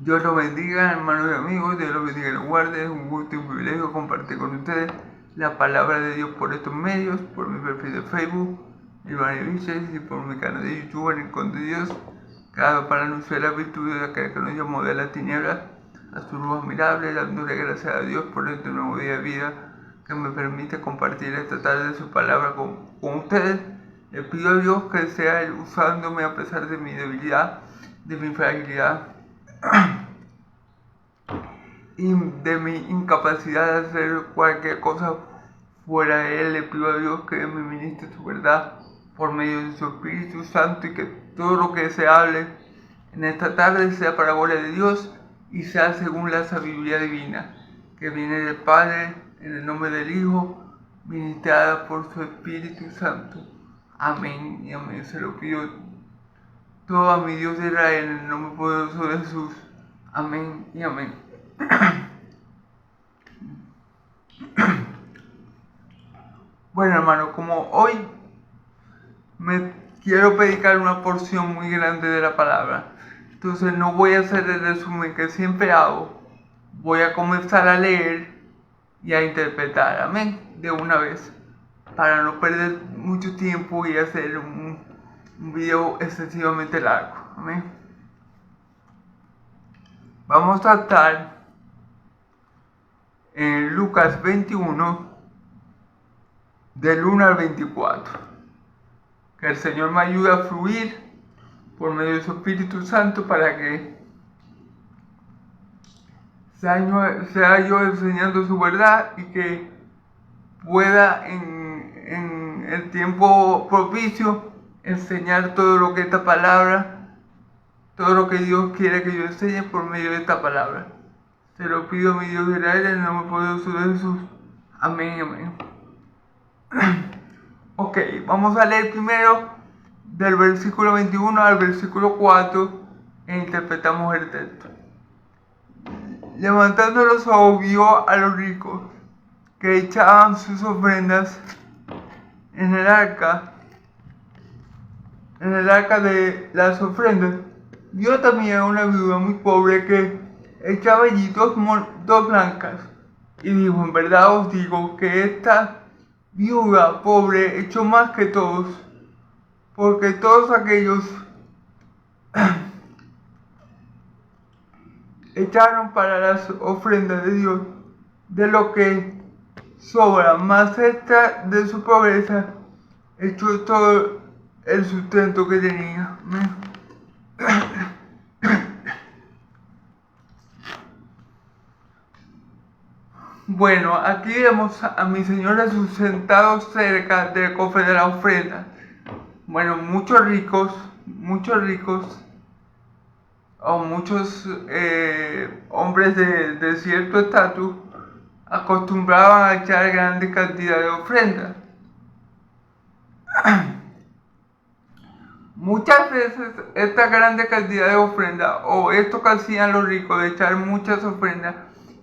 Dios los bendiga, hermanos y amigos, Dios los bendiga y los guarde. Es un gusto y un privilegio compartir con ustedes la palabra de Dios por estos medios, por mi perfil de Facebook, Iván Viches, y por mi canal de YouTube, en el Conde de Dios, para anunciar la virtud de aquel que nos llamó de la tiniebla a su luz admirable, dándole gracias a Dios por este nuevo día de vida que me permite compartir esta tarde su palabra con ustedes. Le pido a Dios que sea Él usándome a pesar de mi debilidad, de mi fragilidad y de mi incapacidad de hacer cualquier cosa fuera de Él. Le pido a Dios que me ministre su verdad por medio de su Espíritu Santo, y que todo lo que se hable en esta tarde sea para gloria de Dios y sea según la sabiduría divina que viene del Padre, en el nombre del Hijo, ministrada por su Espíritu Santo. Amén y amén. Se lo pido todo a mi Dios de Israel, en el nombre poderoso de Jesús. Amén y amén. Bueno, hermano, como hoy me quiero predicar una porción muy grande de la palabra, entonces no voy a hacer el resumen que siempre hago. Voy a comenzar a leer y a interpretar, amén, de una vez, para no perder mucho tiempo y hacer un video excesivamente largo, amén. Vamos a estar en Lucas 21, del 1 al 24. Que el Señor me ayude a fluir por medio de su Espíritu Santo para que sea yo enseñando su verdad, y que pueda en el tiempo propicio enseñar todo lo que esta palabra, todo lo que Dios quiere que yo enseñe por medio de esta palabra. Se lo pido a mi Dios de Israel, en el nombre poderoso de Jesús. Amén, amén. Ok, vamos a leer primero del versículo 21 al versículo 4 e interpretamos el texto. Levantando los ojos, vio a los ricos que echaban sus ofrendas en el arca de las ofrendas. Vio también a una viuda muy pobre que echaba allí dos blancas, y dijo: en verdad os digo que esta viuda pobre echó más que todos, porque todos aquellos echaron para las ofrendas de Dios de lo que sobra, más esta de su pobreza echó todo el sustento que tenía. Bueno, aquí vemos a mi Señor Jesús sentado cerca del cofre de la ofrenda. Bueno, muchos ricos, o muchos hombres de cierto estatus acostumbraban a echar grandes cantidades de ofrendas. Muchas veces esta grande cantidad de ofrendas, o esto que hacían los ricos de echar muchas ofrendas,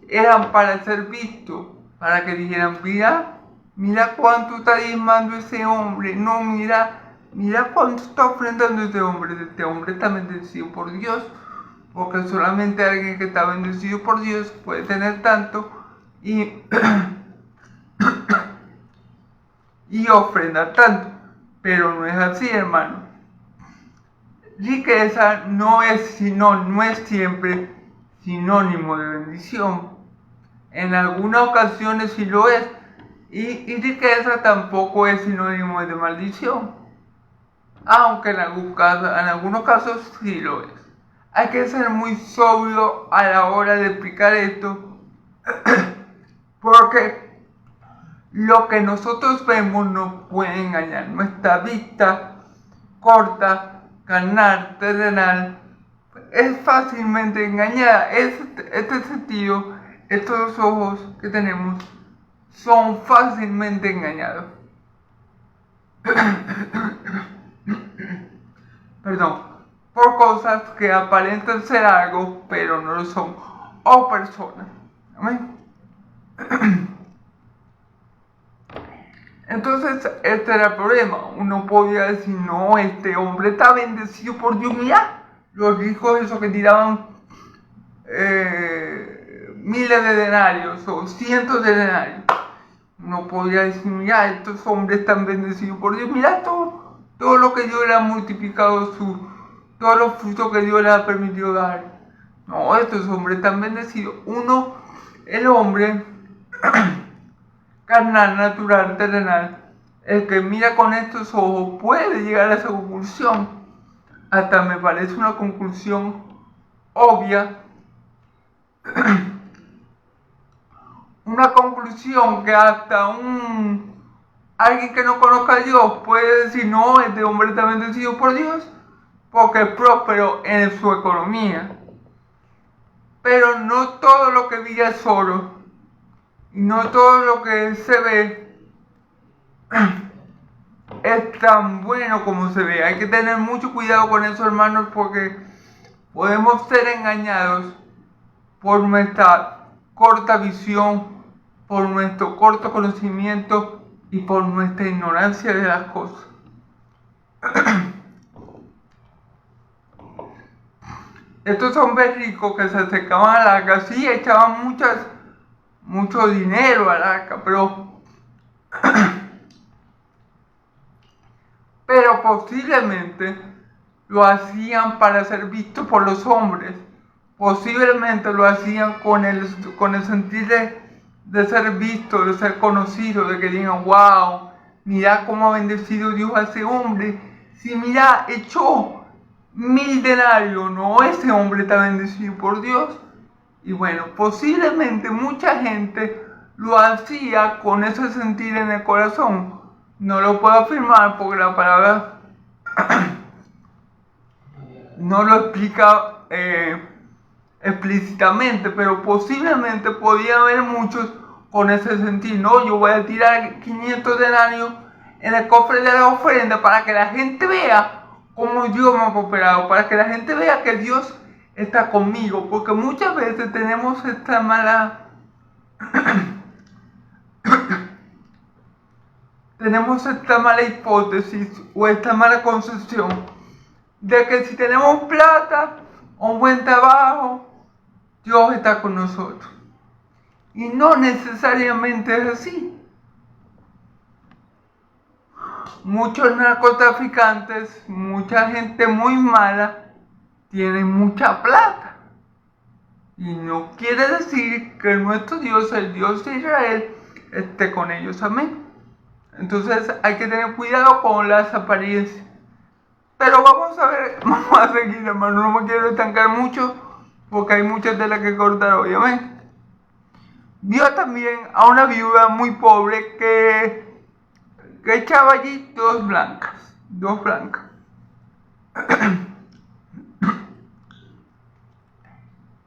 eran para ser vistos, para que dijeran: mira cuánto está diezmando ese hombre, no, mira cuánto está ofrendando este hombre está bendecido por Dios, porque solamente alguien que está bendecido por Dios puede tener tanto y ofrendar tanto. Pero no es así, hermano. Riqueza no es siempre sinónimo de bendición. En algunas ocasiones sí lo es, y riqueza tampoco es sinónimo de maldición, aunque en algunos casos sí lo es. Hay que ser muy sobrio a la hora de explicar esto, porque lo que nosotros vemos nos puede engañar. Nuestra vista corta, carnal, terrenal, es fácilmente engañada. Este sentido, estos ojos que tenemos son fácilmente engañados. Perdón, por cosas que aparentan ser algo, pero no lo son, o personas. ¿Amén? Entonces, este era el problema. Uno podía decir: no, este hombre está bendecido por Dios. Mira, los ricos esos que tiraban miles de denarios o cientos de denarios. Uno podría decir, mira, estos hombres están bendecidos por Dios, mira todo lo que Dios le ha multiplicado, todos los frutos que Dios le ha permitido dar. No, estos hombres están bendecidos. El hombre carnal, natural, terrenal, el que mira con estos ojos puede llegar a esa conclusión. Hasta me parece una conclusión obvia. Una conclusión que hasta alguien que no conozca a Dios puede decir, no, este hombre está bendecido por Dios porque es próspero en su economía. Pero no todo lo que brilla es oro y no todo lo que se ve es tan bueno como se ve. Hay que tener mucho cuidado con eso, hermanos, porque podemos ser engañados por nuestra corta visión, por nuestro corto conocimiento y por nuestra ignorancia de las cosas. Estos hombres ricos que se acercaban al arca, sí, echaban mucho dinero al arca, pero posiblemente lo hacían para ser vistos por los hombres. Posiblemente lo hacían con el sentir de ser visto, de ser conocido, de que digan, wow, mira cómo ha bendecido Dios a ese hombre. Si mira, echó 1000 denarios, no, ese hombre está bendecido por Dios. Y bueno, posiblemente mucha gente lo hacía con ese sentir en el corazón. No lo puedo afirmar porque la palabra no lo explica explícitamente, pero posiblemente podía haber muchos con ese sentir. No, yo voy a tirar 500 denarios en el cofre de la ofrenda para que la gente vea cómo Dios me ha prosperado, para que la gente vea que Dios está conmigo, porque muchas veces tenemos esta mala hipótesis o esta mala concepción de que si tenemos plata o un buen trabajo, Dios está con nosotros. Y no necesariamente es así. Muchos narcotraficantes, mucha gente muy mala, tienen mucha plata. Y no quiere decir que nuestro Dios, el Dios de Israel, esté con ellos. Amén. Entonces hay que tener cuidado con las apariencias. Pero vamos a seguir, hermano. No me quiero estancar mucho porque hay mucha tela que cortar hoy. Amén. Vio también a una viuda muy pobre que echaba allí dos blancas.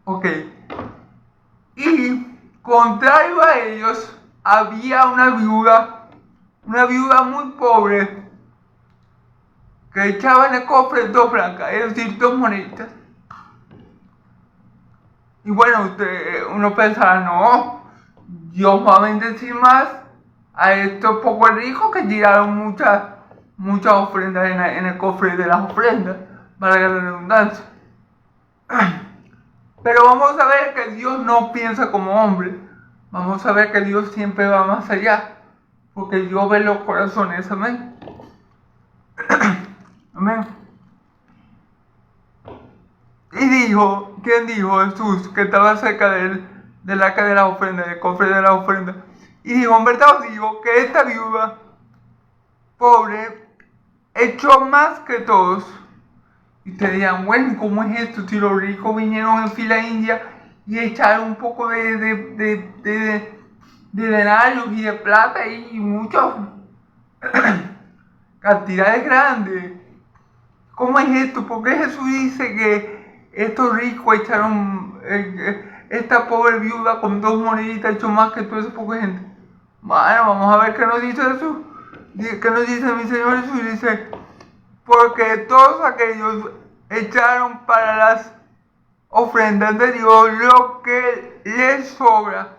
Ok. Y contrario a ellos, había una viuda muy pobre que echaba en el cofre 2 blancas, es decir, 2 moneditas. Y bueno, uno pensaba, no, Dios va a bendecir más a estos pocos ricos que tiraron muchas ofrendas en el cofre de las ofrendas, para la redundancia. Pero vamos a ver que Dios no piensa como hombre. Vamos a ver que Dios siempre va más allá, porque Dios ve los corazones. Amén. Amén. Y ¿quién dijo? Jesús, que estaba cerca del arca de la ofrenda, del cofre de la ofrenda. Y dijo, en verdad os digo que esta viuda pobre echó más que todos. Y ustedes dirán, bueno, ¿cómo es esto? Si los ricos vinieron en fila india y echaron un poco de denarios y de plata y muchas cantidades grandes. ¿Cómo es esto? ¿Por qué Jesús dice que estos ricos echaron, esta pobre viuda con 2 moneditas echó más que toda esa poca gente? Bueno, vamos a ver qué nos dice Jesús. ¿Qué nos dice mi Señor Jesús? Dice, porque todos aquellos echaron para las ofrendas de Dios lo que les sobra,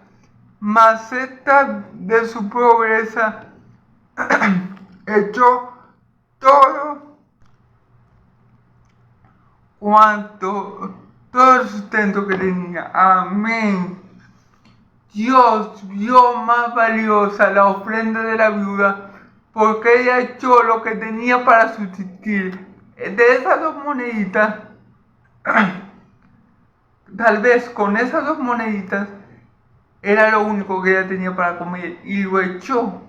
mas esta de su pobreza echó todo todo el sustento que tenía. Amén. Dios vio más valiosa la ofrenda de la viuda porque ella echó lo que tenía para subsistir. De esas 2 moneditas, tal vez con esas 2 moneditas, era lo único que ella tenía para comer y lo echó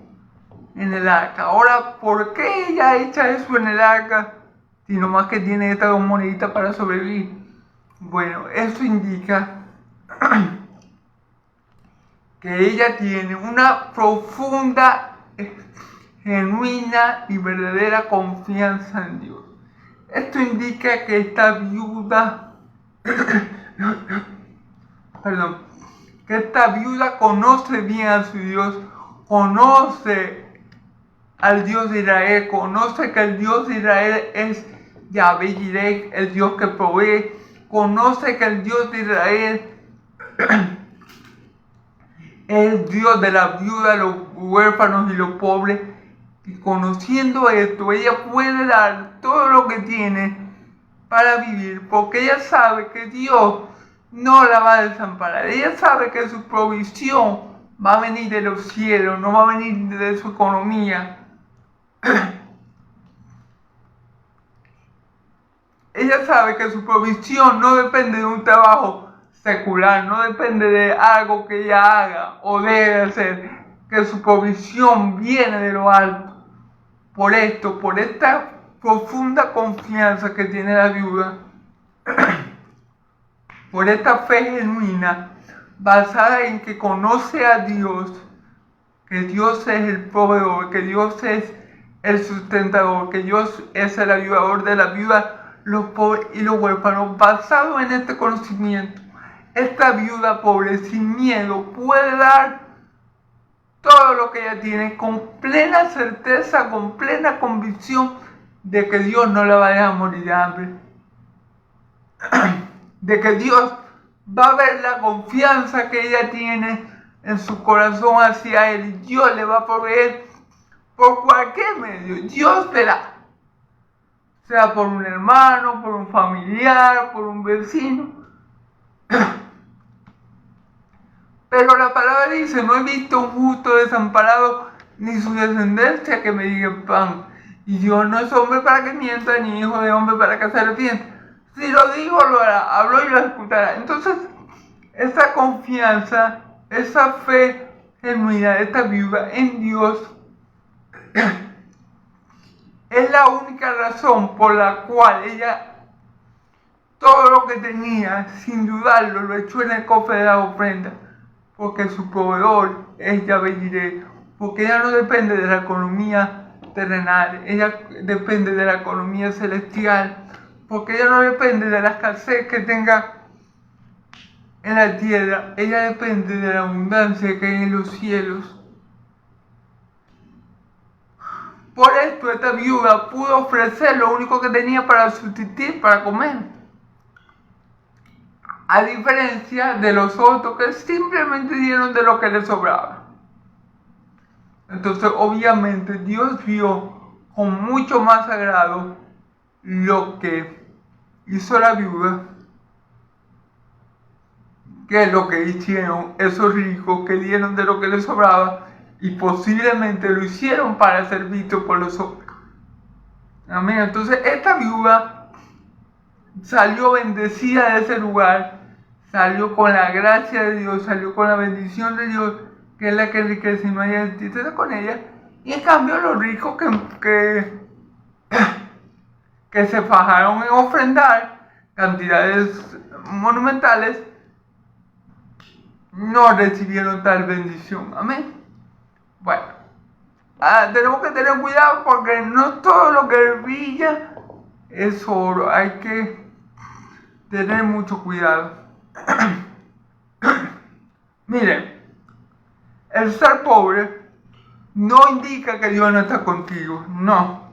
en el arca. Ahora, ¿por qué ella echa eso en el arca? Si nomás que tiene estas 2 moneditas para sobrevivir. Bueno, eso indica que ella tiene una profunda, genuina y verdadera confianza en Dios. Esto indica que esta viuda, que esta viuda conoce bien a su Dios, conoce al Dios de Israel, conoce que el Dios de Israel es Yahvé Jireh, el Dios que provee, conoce que el Dios de Israel es el Dios de la viuda, los huérfanos y los pobres. Y conociendo esto, ella puede dar todo lo que tiene para vivir, porque ella sabe que Dios no la va a desamparar. Ella sabe que su provisión va a venir de los cielos, no va a venir de su economía. Ella sabe que su provisión no depende de un trabajo secular, no depende de algo que ella haga o debe hacer, que su provisión viene de lo alto. Por esto, por esta profunda confianza que tiene la viuda, por esta fe genuina, basada en que conoce a Dios, que Dios es el proveedor, que Dios es el sustentador, que Dios es el ayudador de la viuda, los pobres y los huérfanos. Basado en este conocimiento, esta viuda pobre sin miedo puede dar todo lo que ella tiene con plena certeza, con plena convicción de que Dios no la va a dejar morir de hambre. De que Dios va a ver la confianza que ella tiene en su corazón hacia Él. Y Dios le va a proveer por cualquier medio. Dios verá. Sea por un hermano, por un familiar, por un vecino. Pero la palabra dice, no he visto un justo desamparado, ni su descendencia que me diga pan. Y Dios no es hombre para que mienta, ni hijo de hombre para que se arrepienta. Si lo digo, lo hará, habló y lo escuchará. Entonces, esa confianza, esa fe genuina de esta viuda en Dios, es la única razón por la cual ella, todo lo que tenía, sin dudarlo, lo echó en el cofre de la ofrenda. Porque su proveedor es Yahvé Jireh, porque ella no depende de la economía terrenal, ella depende de la economía celestial, porque ella no depende de la escasez que tenga en la tierra, ella depende de la abundancia que hay en los cielos. Por esto esta viuda pudo ofrecer lo único que tenía para subsistir, para comer. A diferencia de los otros que simplemente dieron de lo que les sobraba. Entonces obviamente Dios vio con mucho más agrado lo que hizo la viuda que lo que hicieron esos ricos que dieron de lo que les sobraba y posiblemente lo hicieron para ser visto por los otros. Amén. Entonces esta viuda salió bendecida de ese lugar, salió con la gracia de Dios, salió con la bendición de Dios, que es la que enriquece y no hay antítesis con ella. Y en cambio los ricos que se fajaron en ofrendar cantidades monumentales, no recibieron tal bendición. Amén. Bueno, tenemos que tener cuidado porque no todo lo que brilla es oro. Hay que tener mucho cuidado. Miren, el ser pobre no indica que Dios no está contigo, no.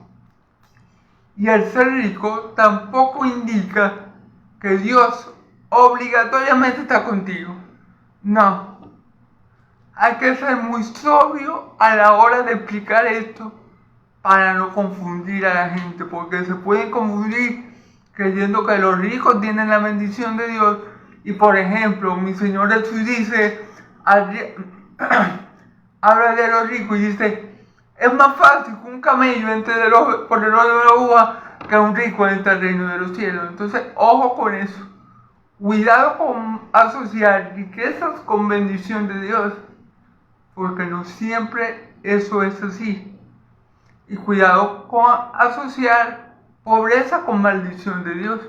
Y el ser rico tampoco indica que Dios obligatoriamente está contigo, no. Hay que ser muy sobrio a la hora de explicar esto para no confundir a la gente, porque se pueden confundir creyendo que los ricos tienen la bendición de Dios. Y por ejemplo, mi Señor Jesús dice, habla de los ricos y dice, es más fácil que un camello entre por el hoyo de la aguja que un rico entre el reino de los cielos. Entonces, ojo con eso. Cuidado con asociar riquezas con bendición de Dios, porque no siempre eso es así. Y cuidado con asociar pobreza con maldición de Dios,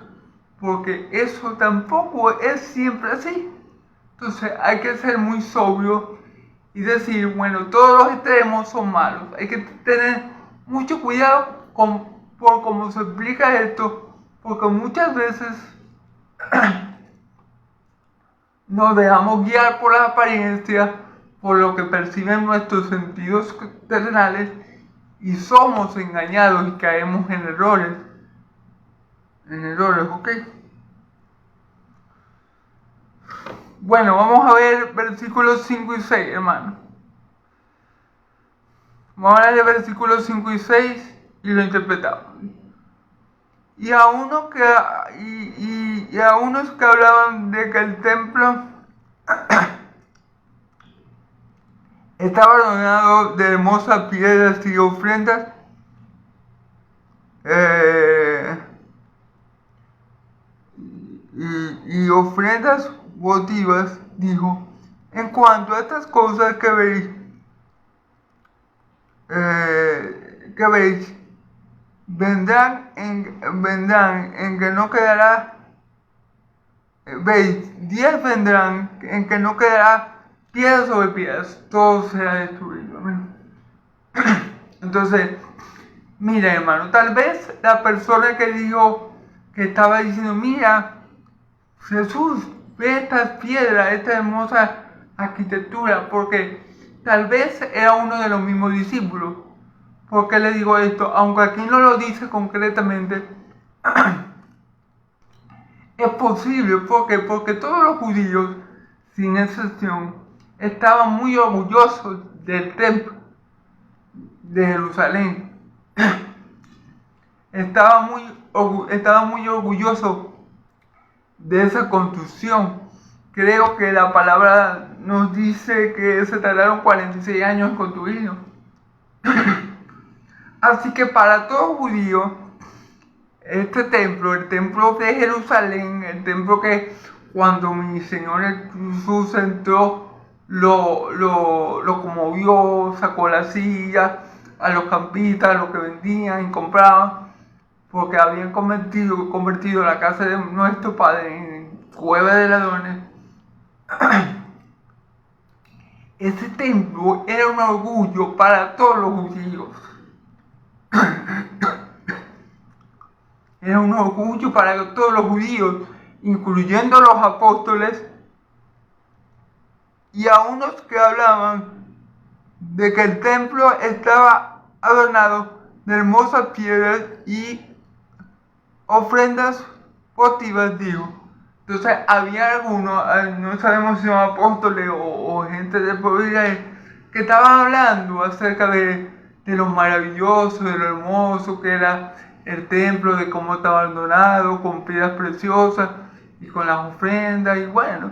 porque eso tampoco es siempre así. Entonces hay que ser muy sobrio y decir, bueno, todos los extremos son malos. Hay que tener mucho cuidado por cómo se explica esto, porque muchas veces nos dejamos guiar por la apariencia, por lo que perciben nuestros sentidos terrenales, y somos engañados y caemos en errores. ¿Ok? Bueno, vamos a ver versículos 5 y 6, hermano. Vamos a leer versículos 5 y 6 y lo interpretamos. Y a unos que hablaban de que el templo estaba adornado de hermosas piedras y ofrendas, y ofrendas votivas, dijo, en cuanto a estas cosas que veis, vendrán en que no quedará, veis, días vendrán en que no quedará piedra sobre piedras, todo será destruido. Entonces, mira, hermano, tal vez la persona que dijo, que estaba diciendo, mira, Jesús, ve estas piedras, esta hermosa arquitectura, porque tal vez era uno de los mismos discípulos. ¿Por qué le digo esto? Aunque aquí no lo dice concretamente, es posible. ¿Por qué? Porque todos los judíos, sin excepción, estaban muy orgullosos del templo de Jerusalén. Estaban muy orgullosos de esa construcción. Creo que la palabra nos dice que se tardaron 46 años en construirlo. Así que para todo judío, este templo, el templo de Jerusalén, el templo que cuando mi Señor Jesús entró, lo conmovió, sacó la silla a los campistas, a los que vendían y compraban, porque habían convertido la casa de nuestro Padre en cueva de ladrones. Ese templo era un orgullo para todos los judíos. Era un orgullo para todos los judíos, incluyendo los apóstoles, y a unos que hablaban de que el templo estaba adornado de hermosas piedras y ofrendas votivas, digo. Entonces había algunos, no sabemos si son apóstoles o gente del pueblo de Israel, que estaban hablando acerca de lo maravilloso, de lo hermoso que era el templo, de cómo estaba abandonado, con piedras preciosas y con las ofrendas, y bueno,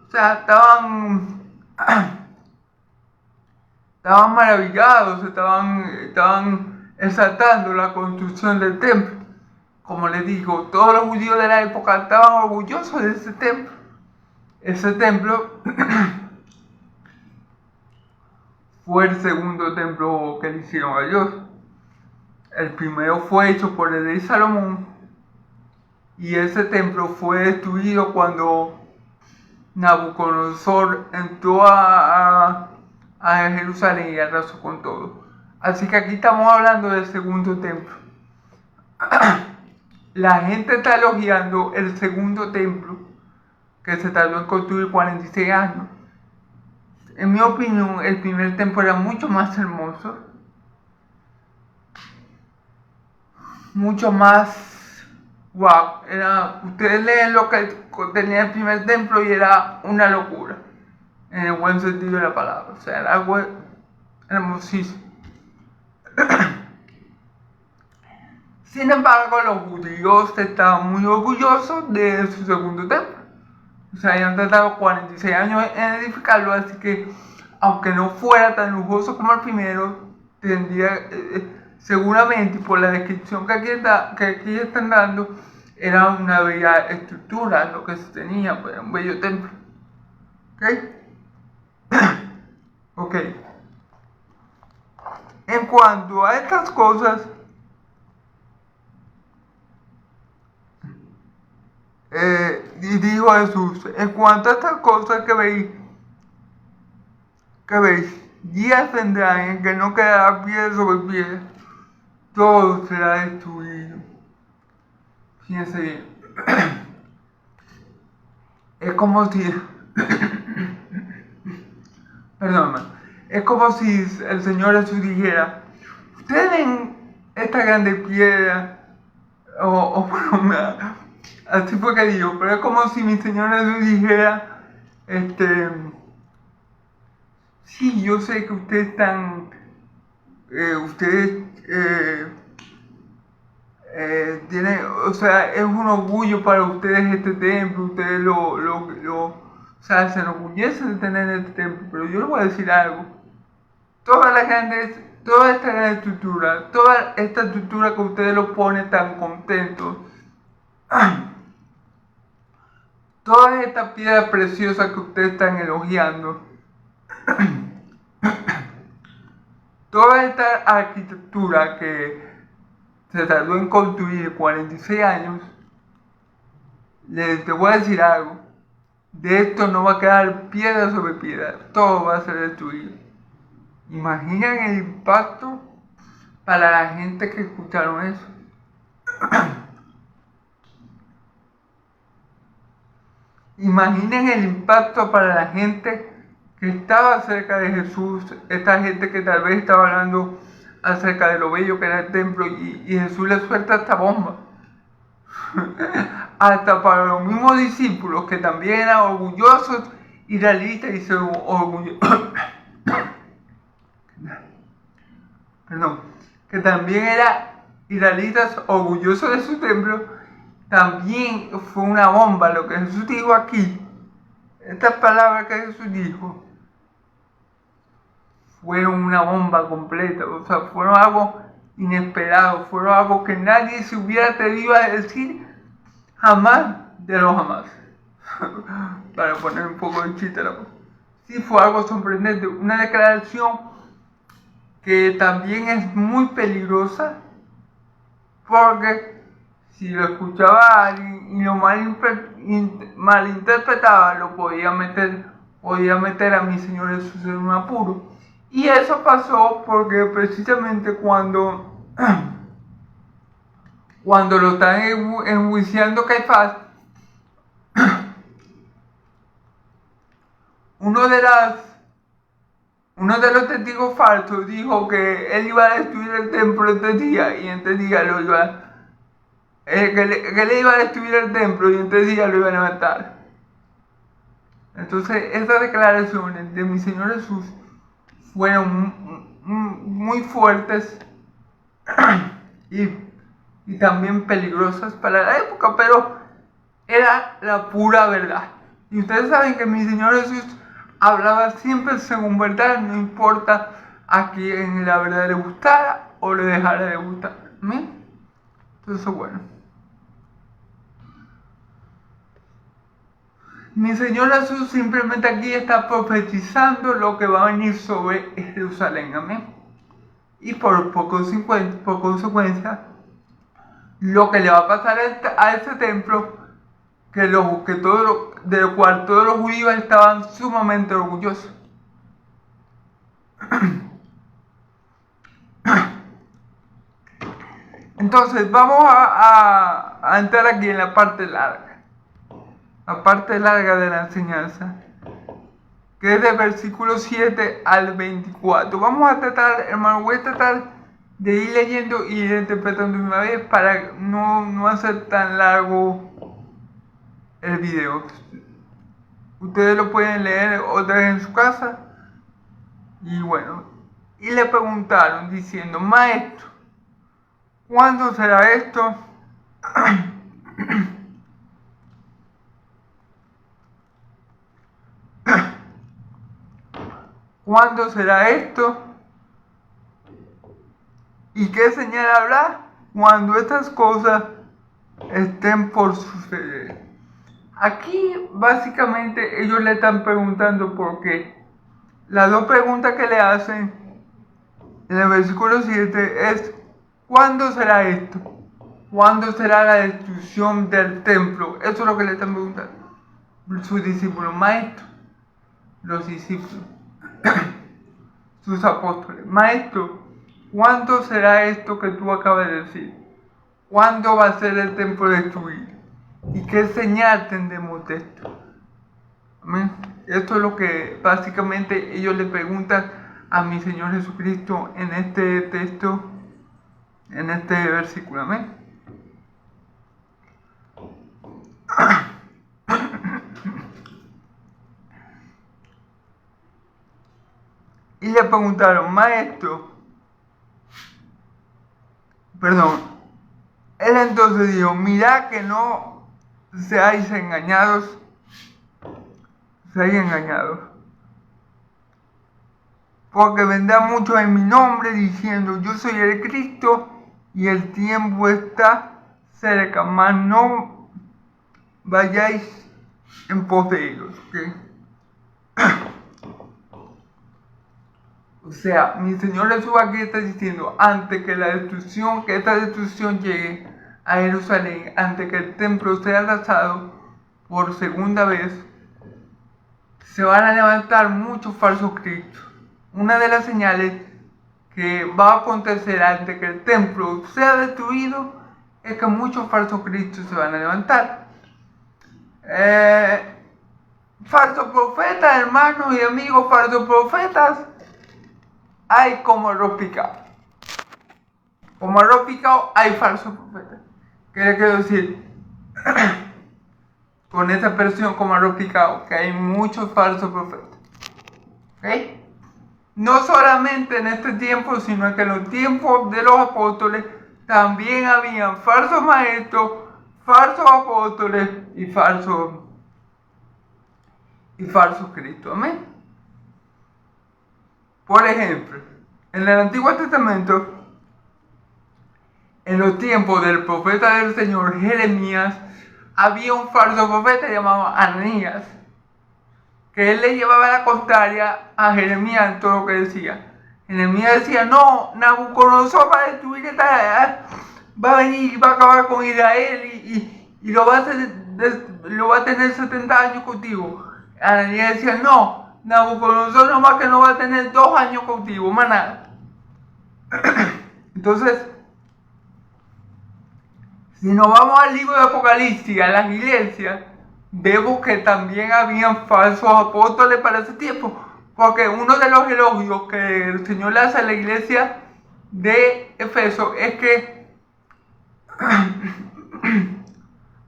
o sea, estaban maravillados, estaban exaltando la construcción del templo. Como les digo, todos los judíos de la época estaban orgullosos de ese templo. Ese templo fue el segundo templo que le hicieron a Dios. El primero fue hecho por el rey Salomón, y ese templo fue destruido cuando Nabucodonosor entró a Jerusalén y arrasó con todo. Así que aquí estamos hablando del segundo templo. La gente está elogiando el segundo templo, que se tardó en construir 46 años. En mi opinión, el primer templo era mucho más hermoso, mucho más wow. Ustedes leen lo que tenía el primer templo y era una locura, en el buen sentido de la palabra. O sea, era algo hermosísimo. Sin embargo, los judíos estaban muy orgullosos de su segundo templo. O sea, habían tardado 46 años en edificarlo, así que, aunque no fuera tan lujoso como el primero, tendría, seguramente, por la descripción que aquí están dando, era una bella estructura lo que se tenía, pues, un bello templo. ¿Ok? Ok. En cuanto a estas cosas, y dijo Jesús, en cuanto a estas cosas que veis, días vendrán en que no quedará pie sobre pie, todo será destruido. Fíjense bien. Es como si, perdón, es como si el Señor Jesús dijera, ustedes ven esta grande piedra, así fue que digo, pero es como si mi Señor Jesús dijera, sí, yo sé que ustedes están, tienen, o sea, es un orgullo para ustedes este templo, ustedes o sea, se enorgullecen de tener este templo, pero yo les voy a decir algo, toda esta gran estructura, toda esta estructura que ustedes lo ponen tan contentos, todas estas piedras preciosas que ustedes están elogiando, toda esta arquitectura que se tardó en construir 46 años, te voy a decir algo, de esto no va a quedar piedra sobre piedra, todo va a ser destruido. Imaginan el impacto para la gente que escucharon eso. Imaginen el impacto para la gente que estaba cerca de Jesús, esta gente que tal vez estaba hablando acerca de lo bello que era el templo y Jesús le suelta esta bomba. Hasta para los mismos discípulos que también eran orgullosos israelitas y se que también eran israelitas orgullosos de su templo, también fue una bomba lo que Jesús dijo aquí. Estas palabras que Jesús dijo fueron una bomba completa, o sea, fueron algo inesperado, fueron algo que nadie se hubiera atrevido a decir jamás de los jamás. Para poner un poco de chiste la cosa. Sí, fue algo sorprendente, una declaración que también es muy peligrosa, porque si lo escuchaba alguien y lo malinterpretaba, lo podía meter a mi Señor Jesús en un apuro. Y eso pasó porque precisamente cuando lo están enjuiciando Caifás, uno de los testigos falsos dijo que él iba a destruir el templo en 3 días y en 3 días lo iba que le iba a destruir el templo y en 3 días lo iba a levantar. Entonces estas declaraciones de mi Señor Jesús fueron muy fuertes y también peligrosas para la época, pero era la pura verdad. Y ustedes saben que mi Señor Jesús hablaba siempre según verdad, no importa a quien la verdad le gustara o le dejara de gustar. ¿Amén? Entonces, bueno. Mi Señor Jesús simplemente aquí está profetizando lo que va a venir sobre Jerusalén. Amén. Y por consecuencia, lo que le va a pasar a este templo, de lo cual todos los judíos estaban sumamente orgullosos. Entonces vamos a entrar aquí en la parte larga de la enseñanza, que es del versículo 7 al 24. Voy a tratar de ir leyendo y ir interpretando una vez para no hacer tan largo el video. Ustedes lo pueden leer otra vez en su casa. Y bueno, y le preguntaron diciendo: Maestro, ¿Cuándo será esto? ¿Cuándo será esto? ¿Y qué señal habrá cuando estas cosas estén por suceder? Aquí básicamente ellos le están preguntando por qué. Las dos preguntas que le hacen en el versículo 7 es: ¿cuándo será esto? ¿Cuándo será la destrucción del templo? Eso es lo que le están preguntando sus discípulos, maestros, los discípulos, sus apóstoles. Maestro, ¿cuándo será esto que tú acabas de decir? ¿Cuándo va a ser el templo destruido? ¿Y qué señal tendremos de esto? Amén. Esto es lo que básicamente ellos le preguntan a mi Señor Jesucristo en este texto, en este versículo. Amén. Y le preguntaron, maestro, él entonces dijo, mirad que no seáis engañados, porque vendrá muchos en mi nombre diciendo, yo soy el Cristo, y el tiempo está cerca, mas no vayáis en pos de ellos. ¿Okay? O sea, mi Señor Jesús aquí está diciendo, antes que esta destrucción llegue a Jerusalén, antes que el templo sea arrasado por segunda vez, se van a levantar muchos falsos cristos. Una de las señales que va a acontecer antes que el templo sea destruido es que muchos falsos cristos se van a levantar. Falsos profetas, hermanos y amigos, falsos profetas, hay como arroz picado. Como arroz picado hay falsos profetas. ¿Qué le quiero decir? Con esa expresión como arroz picado, que hay muchos falsos profetas. ¿Ok? No solamente en este tiempo, sino que en los tiempos de los apóstoles también habían falsos maestros, falsos apóstoles y falsos Cristos. Amén. Por ejemplo, en el Antiguo Testamento, en los tiempos del profeta del Señor Jeremías, había un falso profeta llamado Ananías, que él le llevaba la contraria a Jeremías en todo lo que decía. Jeremías decía, no, Nabucodonosor va a destruir va a venir y va a acabar con Israel y lo va a tener 70 años cautivo. Ananías decía, no, Nabucodonosor nomás que no va a tener 2 años cautivo, más nada. Entonces, si nos vamos al libro de Apocalipsis, a las iglesias, vemos que también habían falsos apóstoles para ese tiempo. Porque uno de los elogios que el Señor le hace a la iglesia de Efeso es que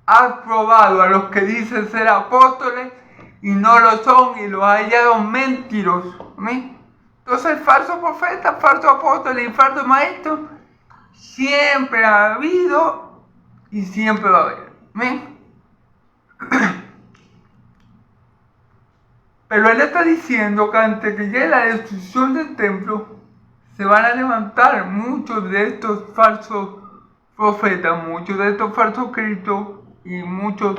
ha probado a los que dicen ser apóstoles y no lo son, y los ha hallado mentirosos. ¿Sí? Entonces, falsos profetas, falsos apóstoles y falsos maestros siempre ha habido y siempre va a haber. ¿Sí? Pero él está diciendo que antes que llegue la destrucción del templo, se van a levantar muchos de estos falsos profetas, muchos de estos falsos cristos y muchos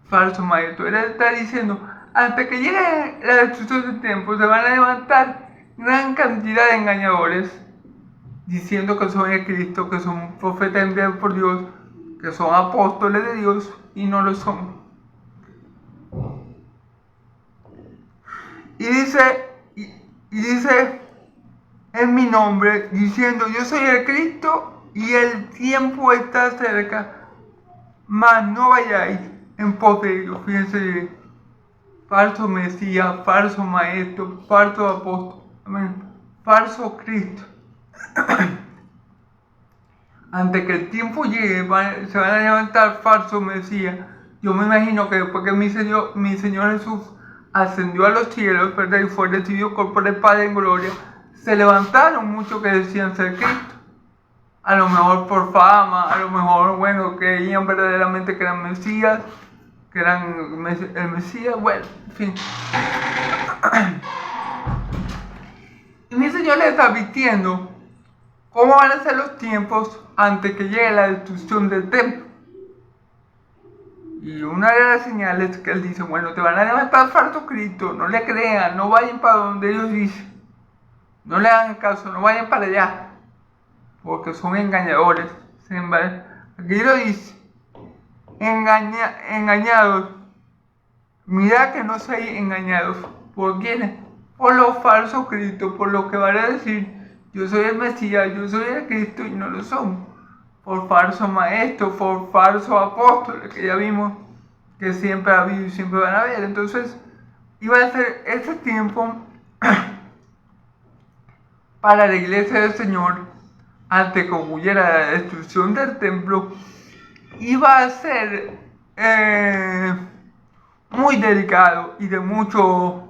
falsos maestros. Él está diciendo, antes que llegue la destrucción del templo, se van a levantar gran cantidad de engañadores, diciendo que son el Cristo, que son profetas enviados por Dios, que son apóstoles de Dios, y no lo son. Y dice en mi nombre, diciendo, yo soy el Cristo y el tiempo está cerca, mas no vayáis en pos de ellos. Fíjense bien, falso Mesías, falso maestro, falso apóstol, amén, falso Cristo. Antes que el tiempo llegue, se van a levantar falsos Mesías. Yo me imagino que después que mi Señor Jesús ascendió a los cielos, ¿verdad? Y fue recibido por el Padre en gloria, se levantaron muchos que decían ser Cristo. a lo mejor por fama, a lo mejor, bueno, creían verdaderamente que eran Mesías, que eran el Mesías, bueno, en fin. Y mi Señor les está advirtiendo cómo van a ser los tiempos antes que llegue la destrucción del templo. Y una de las señales que él dice, bueno, te van a levantar falso Cristo, no le crean, no vayan para donde ellos dicen, no le hagan caso, no vayan para allá, porque son engañadores. Aquí lo dice, engañados. Mira que no seáis engañados. ¿Por quiénes? Por los falsos Cristos, por los que van a decir, yo soy el Mesías, yo soy el Cristo, y no lo son. Por falsos maestros, por falsos apóstoles, que ya vimos que siempre ha habido y siempre van a haber. Entonces, iba a ser ese tiempo para la iglesia del Señor, antes que ocurriera la destrucción del templo, iba a ser muy delicado y de mucho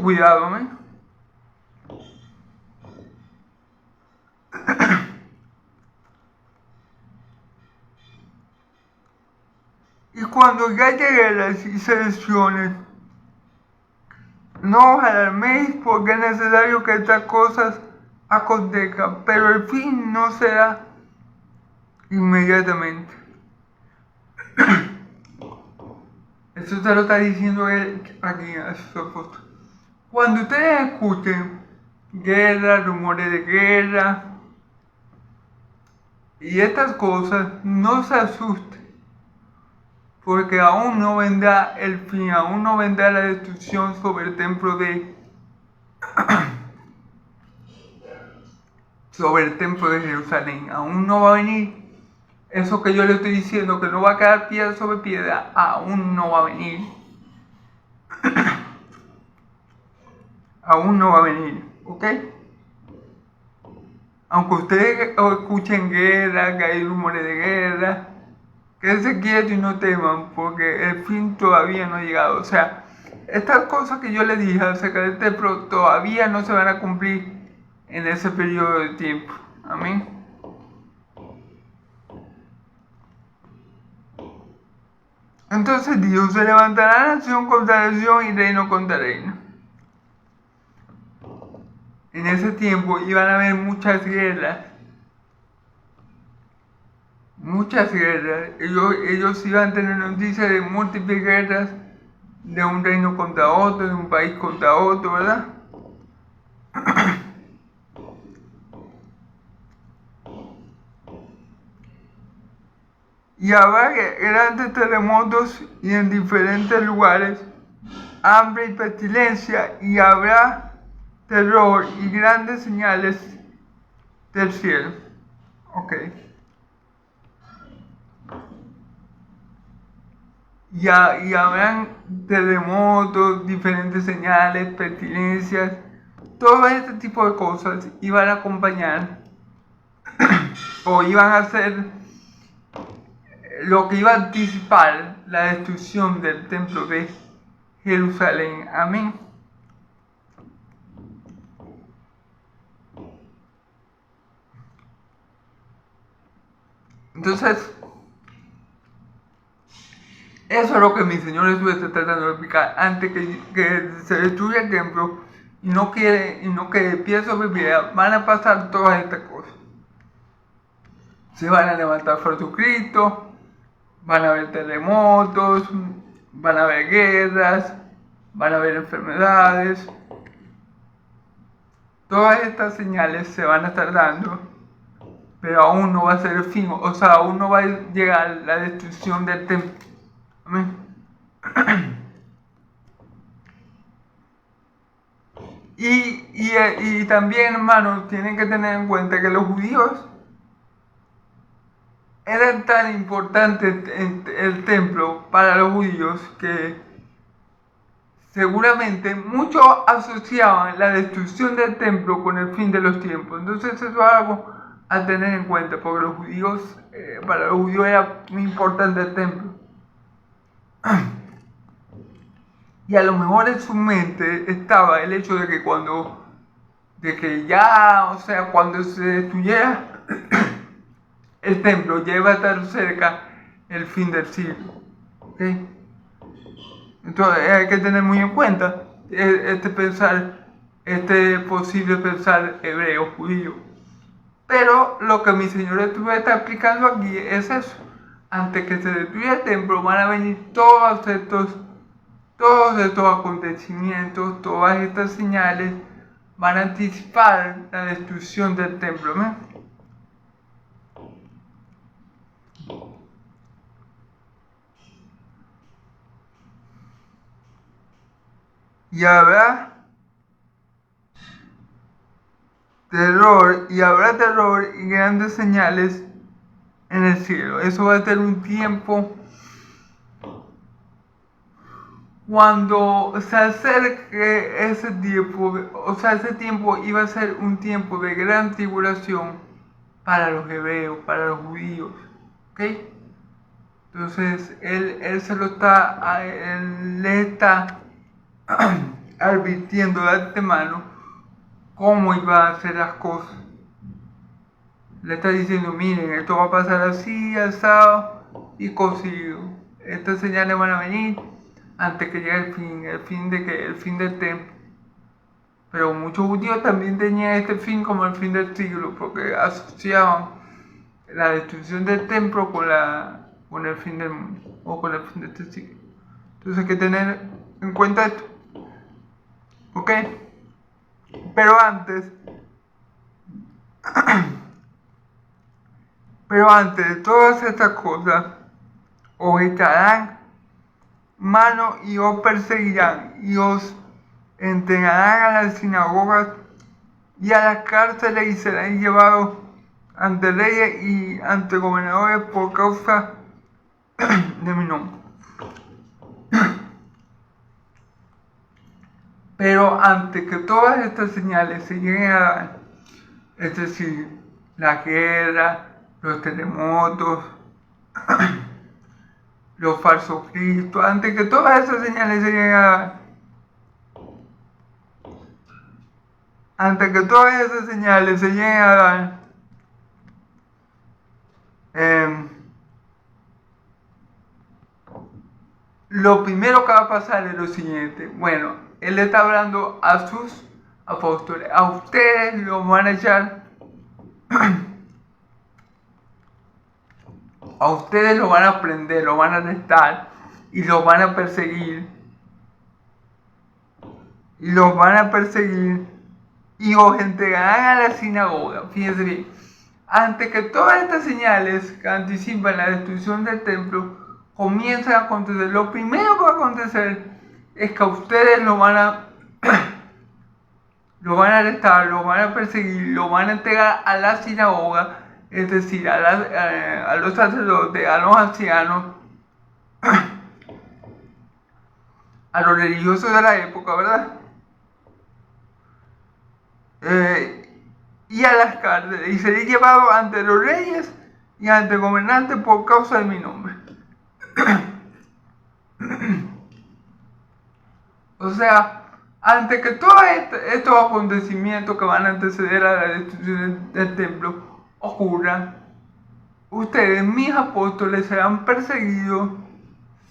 cuidado, ¿eh? Y cuando ya lleguen las selecciones, no os alarméis, porque es necesario que estas cosas acontezcan, pero el fin no será inmediatamente. Eso se lo está diciendo él aquí a sus apóstoles. Cuando ustedes escuchen guerra, rumores de guerra y estas cosas, no se asusten, porque aún no vendrá el fin, aún no vendrá la destrucción sobre el templo de Jerusalén. Aún no va a venir eso que yo le estoy diciendo, que no va a quedar piedra sobre piedra, aún no va a venir. Aún no va a venir, ¿ok? Aunque ustedes escuchen guerra, que hay rumores de guerra, quédense quietos y no teman, porque el fin todavía no ha llegado. O sea, estas cosas que yo les dije acerca del templo todavía no se van a cumplir en ese periodo de tiempo. Amén. Entonces Dios se levantará nación contra nación y reino contra reino. En ese tiempo iban a haber muchas guerras. Ellos iban a tener noticias de múltiples guerras, de un reino contra otro, de un país contra otro, ¿verdad? Y habrá grandes terremotos y en diferentes lugares, hambre y pestilencia, y habrá terror y grandes señales del cielo. Ok. Y habrán terremotos, diferentes señales, pestilencias, todo este tipo de cosas iban a acompañar o iban a ser lo que iba a anticipar la destrucción del templo de Jerusalén. Amén. Entonces, eso es lo que mi Señor Jesús está tratando de explicar antes que se destruya el templo y no quede pie sobre piedra. Van a pasar todas estas cosas. Se van a levantar falsos Cristos, van a haber terremotos, van a haber guerras, van a haber enfermedades. Todas estas señales se van a estar dando, pero aún no va a ser el fin, o sea, aún no va a llegar la destrucción del templo. Amén. Y también, hermanos, tienen que tener en cuenta que los judíos era tan importante el templo para los judíos que seguramente muchos asociaban la destrucción del templo con el fin de los tiempos. Entonces eso es algo a tener en cuenta, porque para los judíos era muy importante el templo. Y a lo mejor en su mente estaba el hecho de que cuando de que ya, o sea, cuando se destruyera el templo, ya iba a estar cerca el fin del siglo. ¿Ok? Entonces hay que tener muy en cuenta este posible pensar hebreo, judío. Pero lo que mi señor está explicando aquí es eso. Antes que se destruya el templo van a venir todos estos acontecimientos, todas estas señales van a anticipar la destrucción del templo, ¿no? Y habrá terror y grandes señales en el cielo. Eso va a ser un tiempo cuando se acerque ese tiempo, o sea, ese tiempo iba a ser un tiempo de gran tribulación para los hebreos, para los judíos, ¿ok? Entonces, él se lo está, él le está advirtiendo de antemano cómo iba a hacer las cosas. Le está diciendo, miren, esto va a pasar así, asado y cocido. Estas señales van a venir antes que llegue el fin del templo. Pero muchos judíos también tenían este fin como el fin del siglo, porque asociaban la destrucción del templo con el fin del mundo, o con el fin de este siglo. Entonces hay que tener en cuenta esto. ¿Ok? Pero antes de todas estas cosas, os echarán mano y os perseguirán y os entregarán a las sinagogas y a las cárceles y serán llevados ante reyes y ante gobernadores por causa de mi nombre. Pero antes que todas estas señales se lleguen a dar, es decir, la guerra, los terremotos, los falsos cristos, antes que todas esas señales se lleguen a dar, lo primero que va a pasar es lo siguiente. Bueno, él está hablando a sus apóstoles. A ustedes los van a echar, a ustedes los van a prender, los van a arrestar y los van a perseguir. Y os entregarán a la sinagoga. Fíjense bien, antes que todas estas señales que anticipan la destrucción del templo comiencen a acontecer, lo primero que va a acontecer es que a ustedes lo van a arrestar, lo van a perseguir, lo van a entregar a la sinagoga, es decir, a los sacerdotes, a los ancianos, a los religiosos de la época, ¿verdad? Y a las cárceles, y seré llevado ante los reyes y ante gobernantes por causa de mi nombre. O sea, antes que todos estos acontecimientos que van a anteceder a la destrucción del templo ocurran, ustedes, mis apóstoles, serán perseguidos,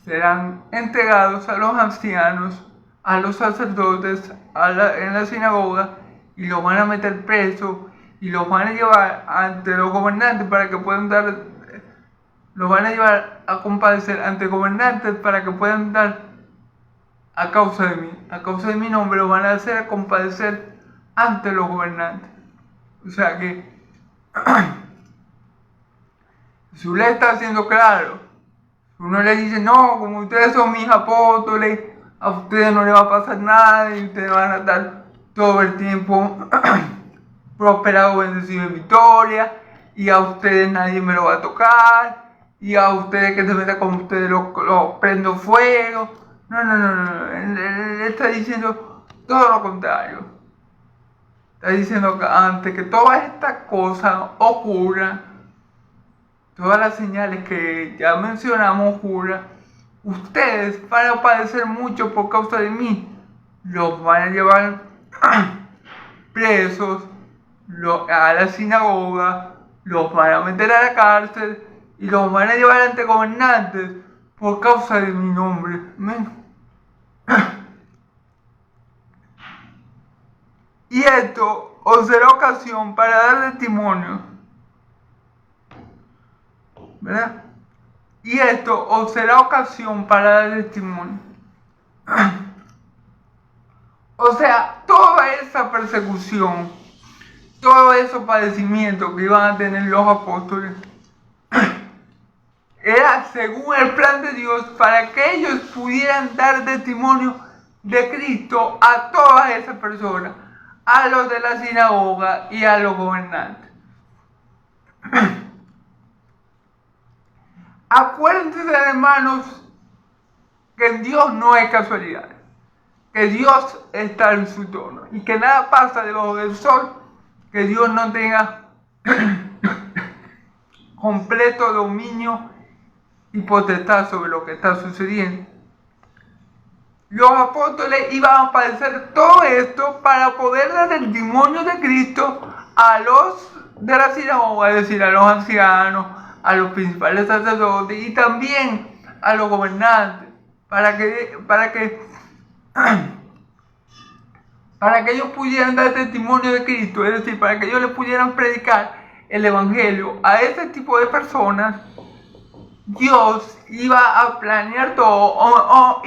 serán entregados a los ancianos, a los sacerdotes, en la sinagoga, y los van a meter presos y los van a llevar ante los gobernantes para que puedan dar, los van a llevar a compadecer ante gobernantes para que puedan dar a causa de mi nombre, los van a hacer compadecer ante los gobernantes. O sea que Jesús le está haciendo claro. Uno le dice, no, como ustedes son mis apóstoles, a ustedes no les va a pasar nada y ustedes van a estar todo el tiempo prosperados, bendecidos en victoria, y a ustedes nadie me lo va a tocar, y a ustedes que se metan con ustedes los prendo fuego. No. Él está diciendo todo lo contrario. Está diciendo que antes que todas estas cosas ocurran, todas las señales que ya mencionamos ocurran, ustedes van a padecer mucho por causa de mí. Los van a llevar presos, a la sinagoga, los van a meter a la cárcel y los van a llevar ante gobernantes por causa de mi nombre. Amén. Y esto os será ocasión para dar testimonio, ¿verdad? Y esto os será ocasión para dar testimonio. O sea, toda esa persecución, todos esos padecimientos que iban a tener los apóstoles, era según el plan de Dios para que ellos pudieran dar testimonio de Cristo a todas esas personas, a los de la sinagoga y a los gobernantes. Acuérdense, hermanos, que en Dios no hay casualidad, que Dios está en su trono y que nada pasa debajo del sol que Dios no tenga completo dominio y potestad sobre lo que está sucediendo. Los apóstoles iban a padecer todo esto para poder dar el testimonio de Cristo a los de la sinagoga, es decir, a los ancianos, a los principales sacerdotes y también a los gobernantes, para que ellos pudieran dar testimonio de Cristo, es decir, para que ellos le pudieran predicar el evangelio a ese tipo de personas. Dios iba a planear todo,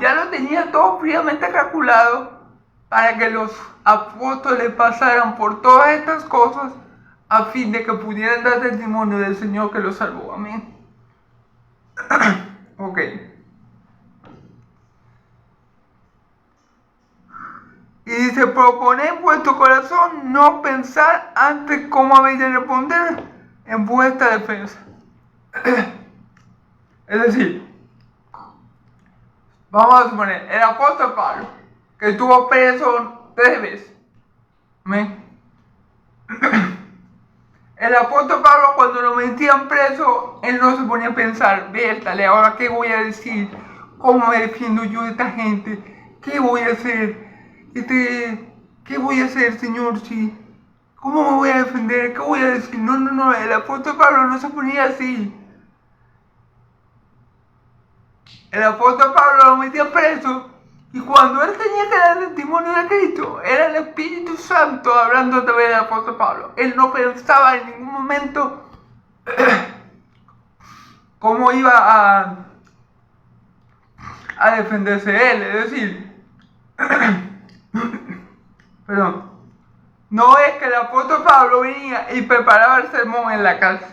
ya lo tenía todo fríamente calculado para que los apóstoles pasaran por todas estas cosas a fin de que pudieran dar testimonio del Señor que los salvó. Amén. Ok. Y dice, proponed en vuestro corazón no pensar antes cómo habéis de responder en vuestra defensa. Es decir, vamos a suponer, el apóstol Pablo, que estuvo preso 3 veces. ¿Amén? El apóstol Pablo, cuando lo metían preso, él no se ponía a pensar, vértale, ahora qué voy a decir, cómo me defiendo yo de esta gente, qué voy a hacer, qué voy a hacer, Señor, cómo me voy a defender, qué voy a decir. No, el apóstol Pablo no se ponía así. El apóstol Pablo lo metía preso y cuando él tenía que dar testimonio de Cristo, era el Espíritu Santo hablando a través del apóstol Pablo. Él no pensaba en ningún momento cómo iba a defenderse él. Es decir, perdón, no es que el apóstol Pablo venía y preparaba el sermón en la casa.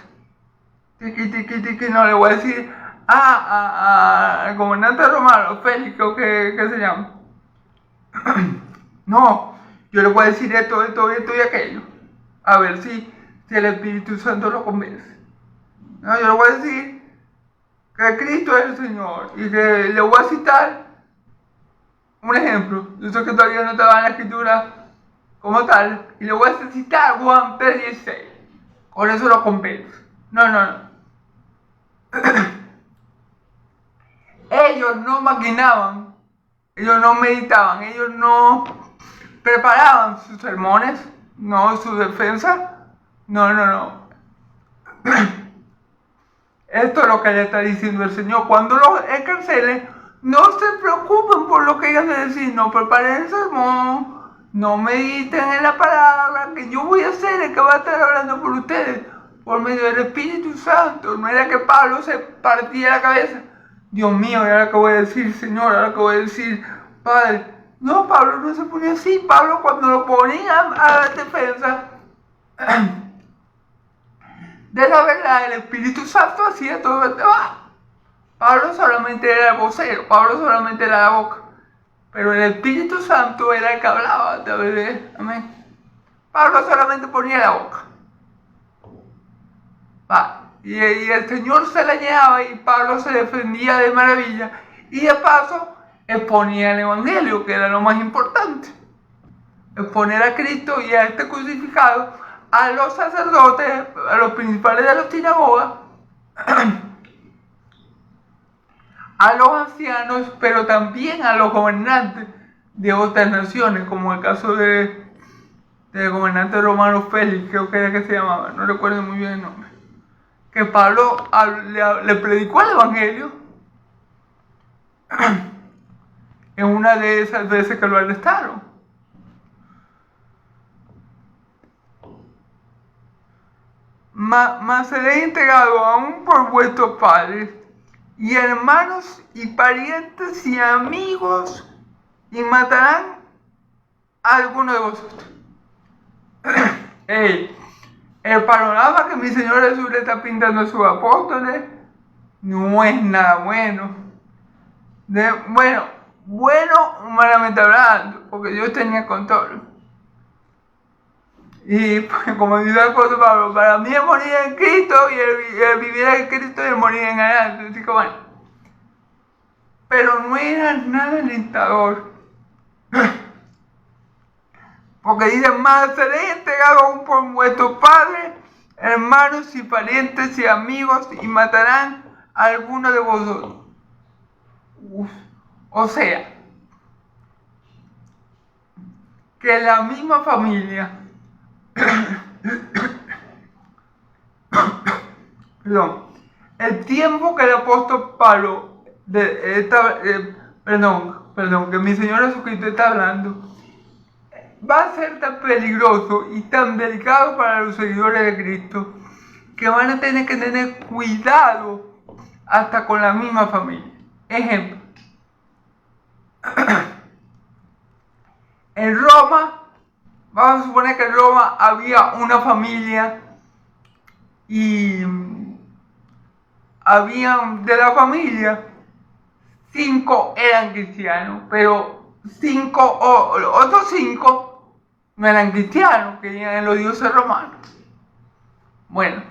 No le voy a decir al comandante romano, Félix, creo que se llama. No, yo le voy a decir esto y aquello. A ver si el Espíritu Santo lo convence. No, yo le voy a decir que Cristo es el Señor y que le voy a citar un ejemplo. Yo sé que todavía no estaba en la escritura como tal, y le voy a citar Juan 3:16. Con eso lo convence. No. Ellos no maquinaban, ellos no meditaban, ellos no preparaban sus sermones, no su defensa. No. Esto es lo que le está diciendo el Señor. Cuando los encarcelen, no se preocupen por lo que ellos van a decir, no preparen el sermón, no mediten en la palabra, que yo voy a ser el que va a estar hablando por ustedes, por medio del Espíritu Santo. No era que Pablo se partía la cabeza. Dios mío, ¿y ahora qué voy a decir, Señor? ¿Ahora qué voy a decir, Padre? No, Pablo no se ponía así. Pablo, cuando lo ponía a la defensa de la verdad, el Espíritu Santo hacía todo el trabajo. Pablo solamente era el vocero, Pablo solamente era la boca, pero el Espíritu Santo era el que hablaba a través de él. Amén. Pablo solamente ponía la boca. Y el Señor se la llenaba y Pablo se defendía de maravilla y de paso exponía el Evangelio, que era lo más importante. Exponer a Cristo y a este crucificado, a los sacerdotes, a los principales de la sinagoga, a los ancianos, pero también a los gobernantes de otras naciones, como el caso de del gobernante romano Félix, creo que era que se llamaba, no recuerdo muy bien el nombre, que Pablo le predicó el evangelio en una de esas veces que lo arrestaron. Mas seré entregado aún por vuestros padres y hermanos y parientes y amigos, y matarán a alguno de vosotros. El panorama que mi Señor Jesús le está pintando a sus apóstoles no es nada bueno. Bueno, humanamente hablando, porque Dios tenía control. Y pues, como dice el apóstol Pablo, para mí es morir en Cristo y el vivir en Cristo y el morir en adelante. Así que bueno. Pero no era nada alentador. Porque dice, más seréis entregados aún por vuestros padres, hermanos y parientes y amigos, y matarán a alguno de vosotros. O sea, que la misma familia, perdón, el tiempo que el apóstol Pablo, que mi Señor Jesucristo está hablando, va a ser tan peligroso y tan delicado para los seguidores de Cristo que van a tener que tener cuidado hasta con la misma familia. Ejemplo, en Roma, vamos a suponer que en Roma había una familia y habían de la familia 5 eran cristianos, pero otros 5 no eran cristianos, creían en los dioses romanos. Bueno,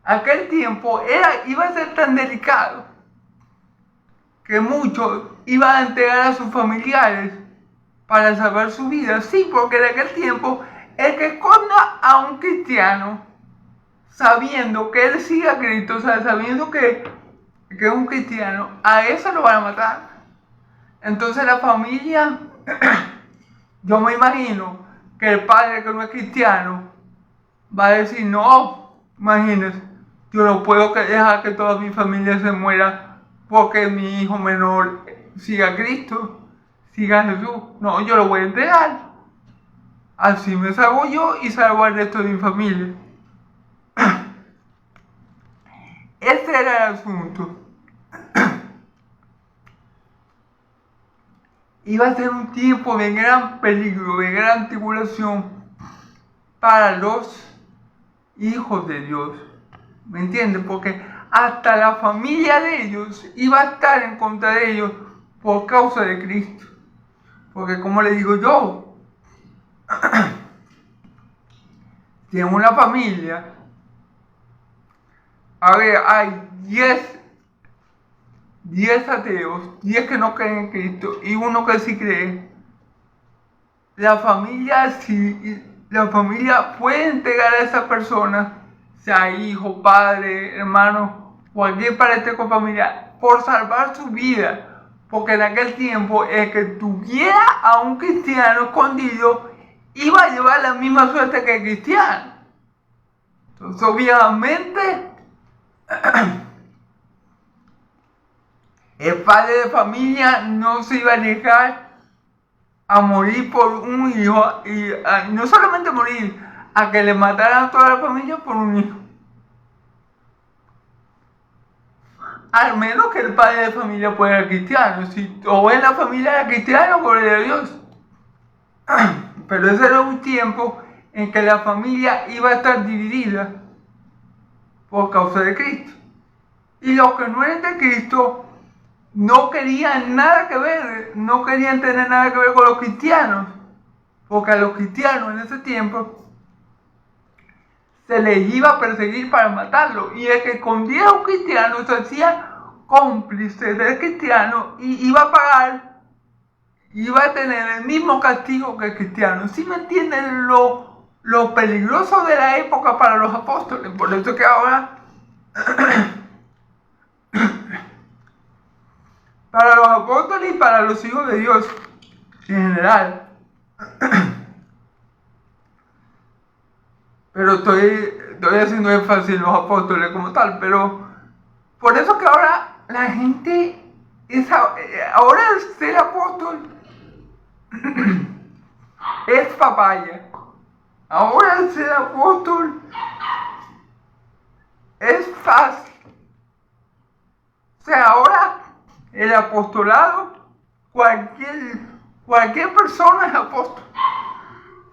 aquel tiempo iba a ser tan delicado que muchos iban a entregar a sus familiares para salvar su vida. Sí, porque en aquel tiempo el que esconda a un cristiano sabiendo que él sigue a Cristo, o sea, sabiendo que es un cristiano, a ese lo van a matar. Entonces la familia, yo me imagino que el padre que no es cristiano va a decir, no, imagínense, yo no puedo dejar que toda mi familia se muera porque mi hijo menor siga a Cristo, siga a Jesús. No, yo lo voy a entregar. Así me salvo yo y salvo al resto de mi familia. Ese era el asunto. Iba a ser un tiempo de gran peligro, de gran tribulación para los hijos de Dios. ¿Me entienden? Porque hasta la familia de ellos iba a estar en contra de ellos por causa de Cristo. Porque como le digo yo, si en una familia, a ver, hay 10 ateos, 10 que no creen en Cristo y uno que sí cree, la familia puede entregar a esa persona, sea hijo, padre, hermano, cualquier parentesco familiar, por salvar su vida. Porque en aquel tiempo el que tuviera a un cristiano escondido iba a llevar la misma suerte que el cristiano. Entonces obviamente el padre de familia no se iba a arriesgar a morir por un hijo, y no solamente morir, a que le mataran a toda la familia por un hijo. Al menos que el padre de familia fuera cristiano. Si todo en la familia era cristiano, gloria a Dios. Pero ese era un tiempo en que la familia iba a estar dividida por causa de Cristo. Y los que no eran de Cristo no querían nada que ver, no querían tener nada que ver con los cristianos, porque a los cristianos en ese tiempo se les iba a perseguir para matarlo, y el que escondiera a un cristiano se hacía cómplice del cristiano y iba a pagar, iba a tener el mismo castigo que el cristiano. ¿Sí me entienden lo peligroso de la época para los apóstoles? Por eso que ahora para los apóstoles y para los hijos de Dios en general, pero estoy haciendo énfasis en los apóstoles como tal, pero por eso que ahora la gente, ahora ser apóstol es papaya. Ahora ser apóstol es fácil. O sea, ahora el apostolado, cualquier persona es apóstol.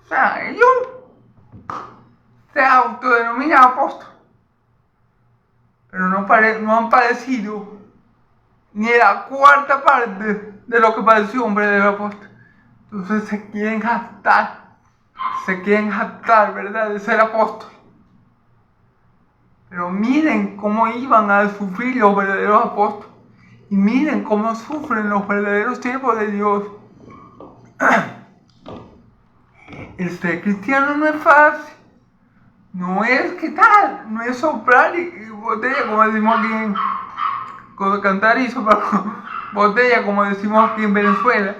O sea, ellos se autodenominan apóstol. Pero no han padecido ni la cuarta parte de lo que padeció un verdadero apóstol. Entonces se quieren jactar, ¿verdad?, de ser apóstol. Pero miren cómo iban a sufrir los verdaderos apóstoles. Y miren cómo sufren los verdaderos siervos de Dios. El ser cristiano no es fácil. No es que tal, no es soplar y botella, como decimos aquí cantar y soplar botella, como decimos aquí en Venezuela.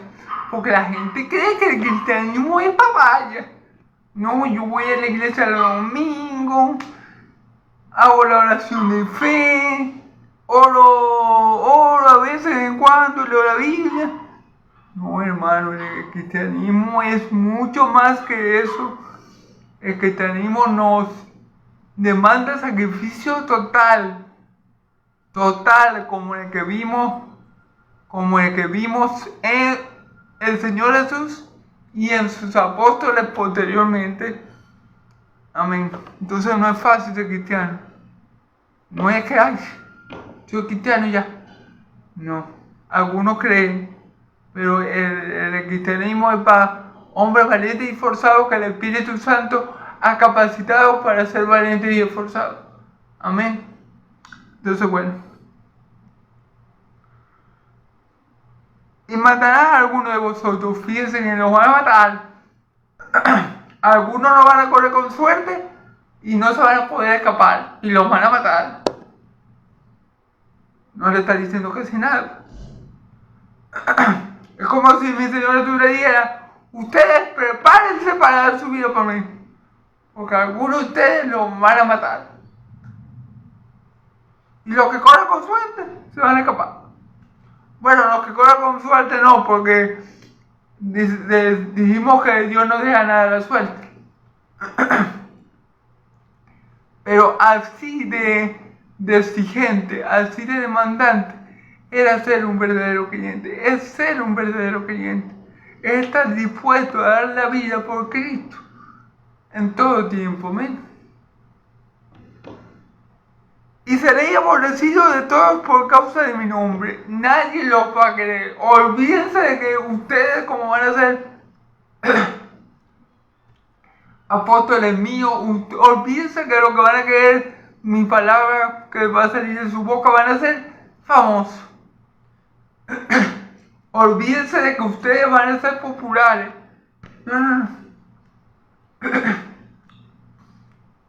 Porque la gente cree que el cristianismo es papaya. No, yo voy a la iglesia el domingo, hago la oración de fe, oro a veces en cuando, leo la Biblia. No, hermano, el cristianismo es mucho más que eso. El cristianismo nos demanda sacrificio total, como el que vimos en el Señor Jesús y en sus apóstoles posteriormente. Amén. Entonces no es fácil ser cristiano. No es que, ay, soy cristiano ya. No. Algunos creen, pero el cristianismo es para hombres valientes y esforzados que el Espíritu Santo ha capacitado para ser valientes y esforzados. Amén. Entonces, bueno. Y matarán a algunos de vosotros. Fíjense que los van a matar. Algunos no van a correr con suerte y no se van a poder escapar. Y los van a matar. No le está diciendo que sin nada. Es como si mi Señor le dijera: ustedes prepárense para dar su vida por mí. Porque algunos de ustedes los van a matar. Y los que corran con suerte se van a escapar. Bueno, los que corran con suerte no, porque dijimos que Dios no deja nada a la suerte. Pero así de exigente, así de demandante, era ser un verdadero creyente. Es ser un verdadero creyente. Es estar dispuesto a dar la vida por Cristo en todo tiempo. Amén. Y seréis aborrecidos de todos por causa de mi nombre. Nadie los va a querer. Olvídense de que ustedes, como van a ser apóstoles míos, olvídense que lo que van a querer, mi palabra que va a salir de su boca, van a ser famosos. Olvídense de que ustedes van a ser populares. No.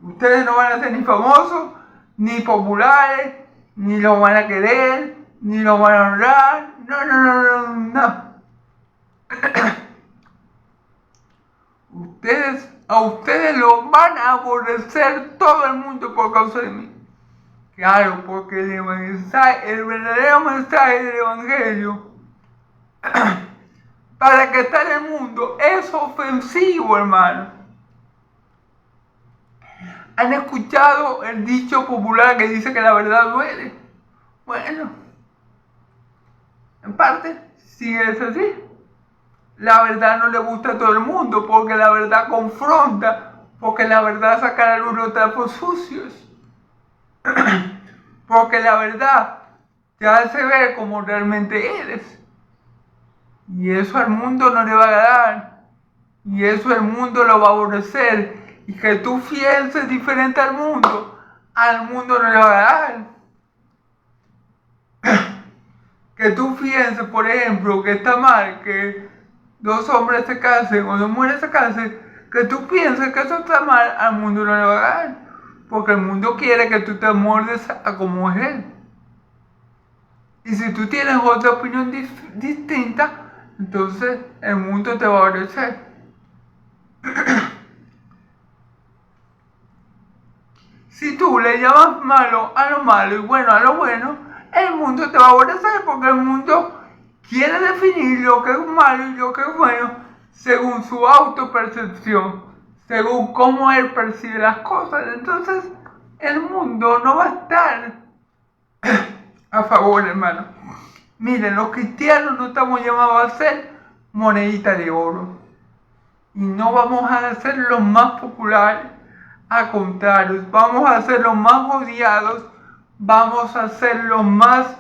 Ustedes no van a ser ni famosos, ni populares, ni los van a querer, ni los van a honrar. No. A ustedes los van a aborrecer todo el mundo por causa de mí. Claro, porque el verdadero mensaje del Evangelio para que está en el mundo es ofensivo, hermano. ¿Han escuchado el dicho popular que dice que la verdad duele? Bueno, en parte sí es así. La verdad no le gusta a todo el mundo porque la verdad confronta, porque la verdad saca a la luz los trapos sucios, porque la verdad te hace ver como realmente eres. Y eso al mundo no le va a agradar, y eso el mundo lo va a aborrecer. Y que tú pienses diferente al mundo no le va a agradar. Que tú pienses, por ejemplo, que está mal que dos hombres se casen o dos mujeres se casen, que tú pienses que eso está mal, al mundo no le va a agradar. Porque el mundo quiere que tú te amoldes a como es él. Y si tú tienes otra opinión distinta, entonces el mundo te va a aborrecer. Si tú le llamas malo a lo malo y bueno a lo bueno, el mundo te va a aborrecer porque el mundo quiere definir lo que es malo y lo que es bueno según su autopercepción, según cómo él percibe las cosas. Entonces, el mundo no va a estar a favor, hermano. Miren, los cristianos no estamos llamados a ser monedita de oro. Y no vamos a ser los más populares. Al contrario, vamos a ser los más odiados. Vamos a ser los más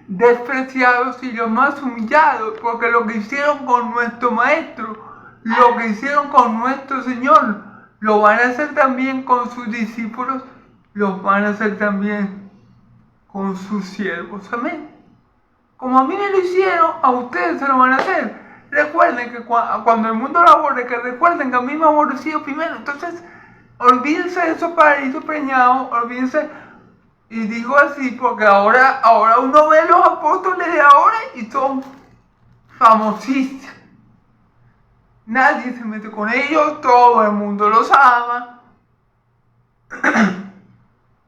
despreciados y los más humillados. Porque lo que hicieron con nuestro Maestro, lo que hicieron con nuestro Señor, lo van a hacer también con sus discípulos, lo van a hacer también con sus siervos. Amén. Como a mí me lo hicieron, a ustedes se lo van a hacer. Recuerden que cuando el mundo lo aborrezca, recuerden que a mí me ha aborrecido primero. Entonces, olvídense de esos paraísos preñados, olvídense. Y digo así porque ahora uno ve los apóstoles de ahora y son famosísimos. Nadie se mete con ellos, todo el mundo los ama.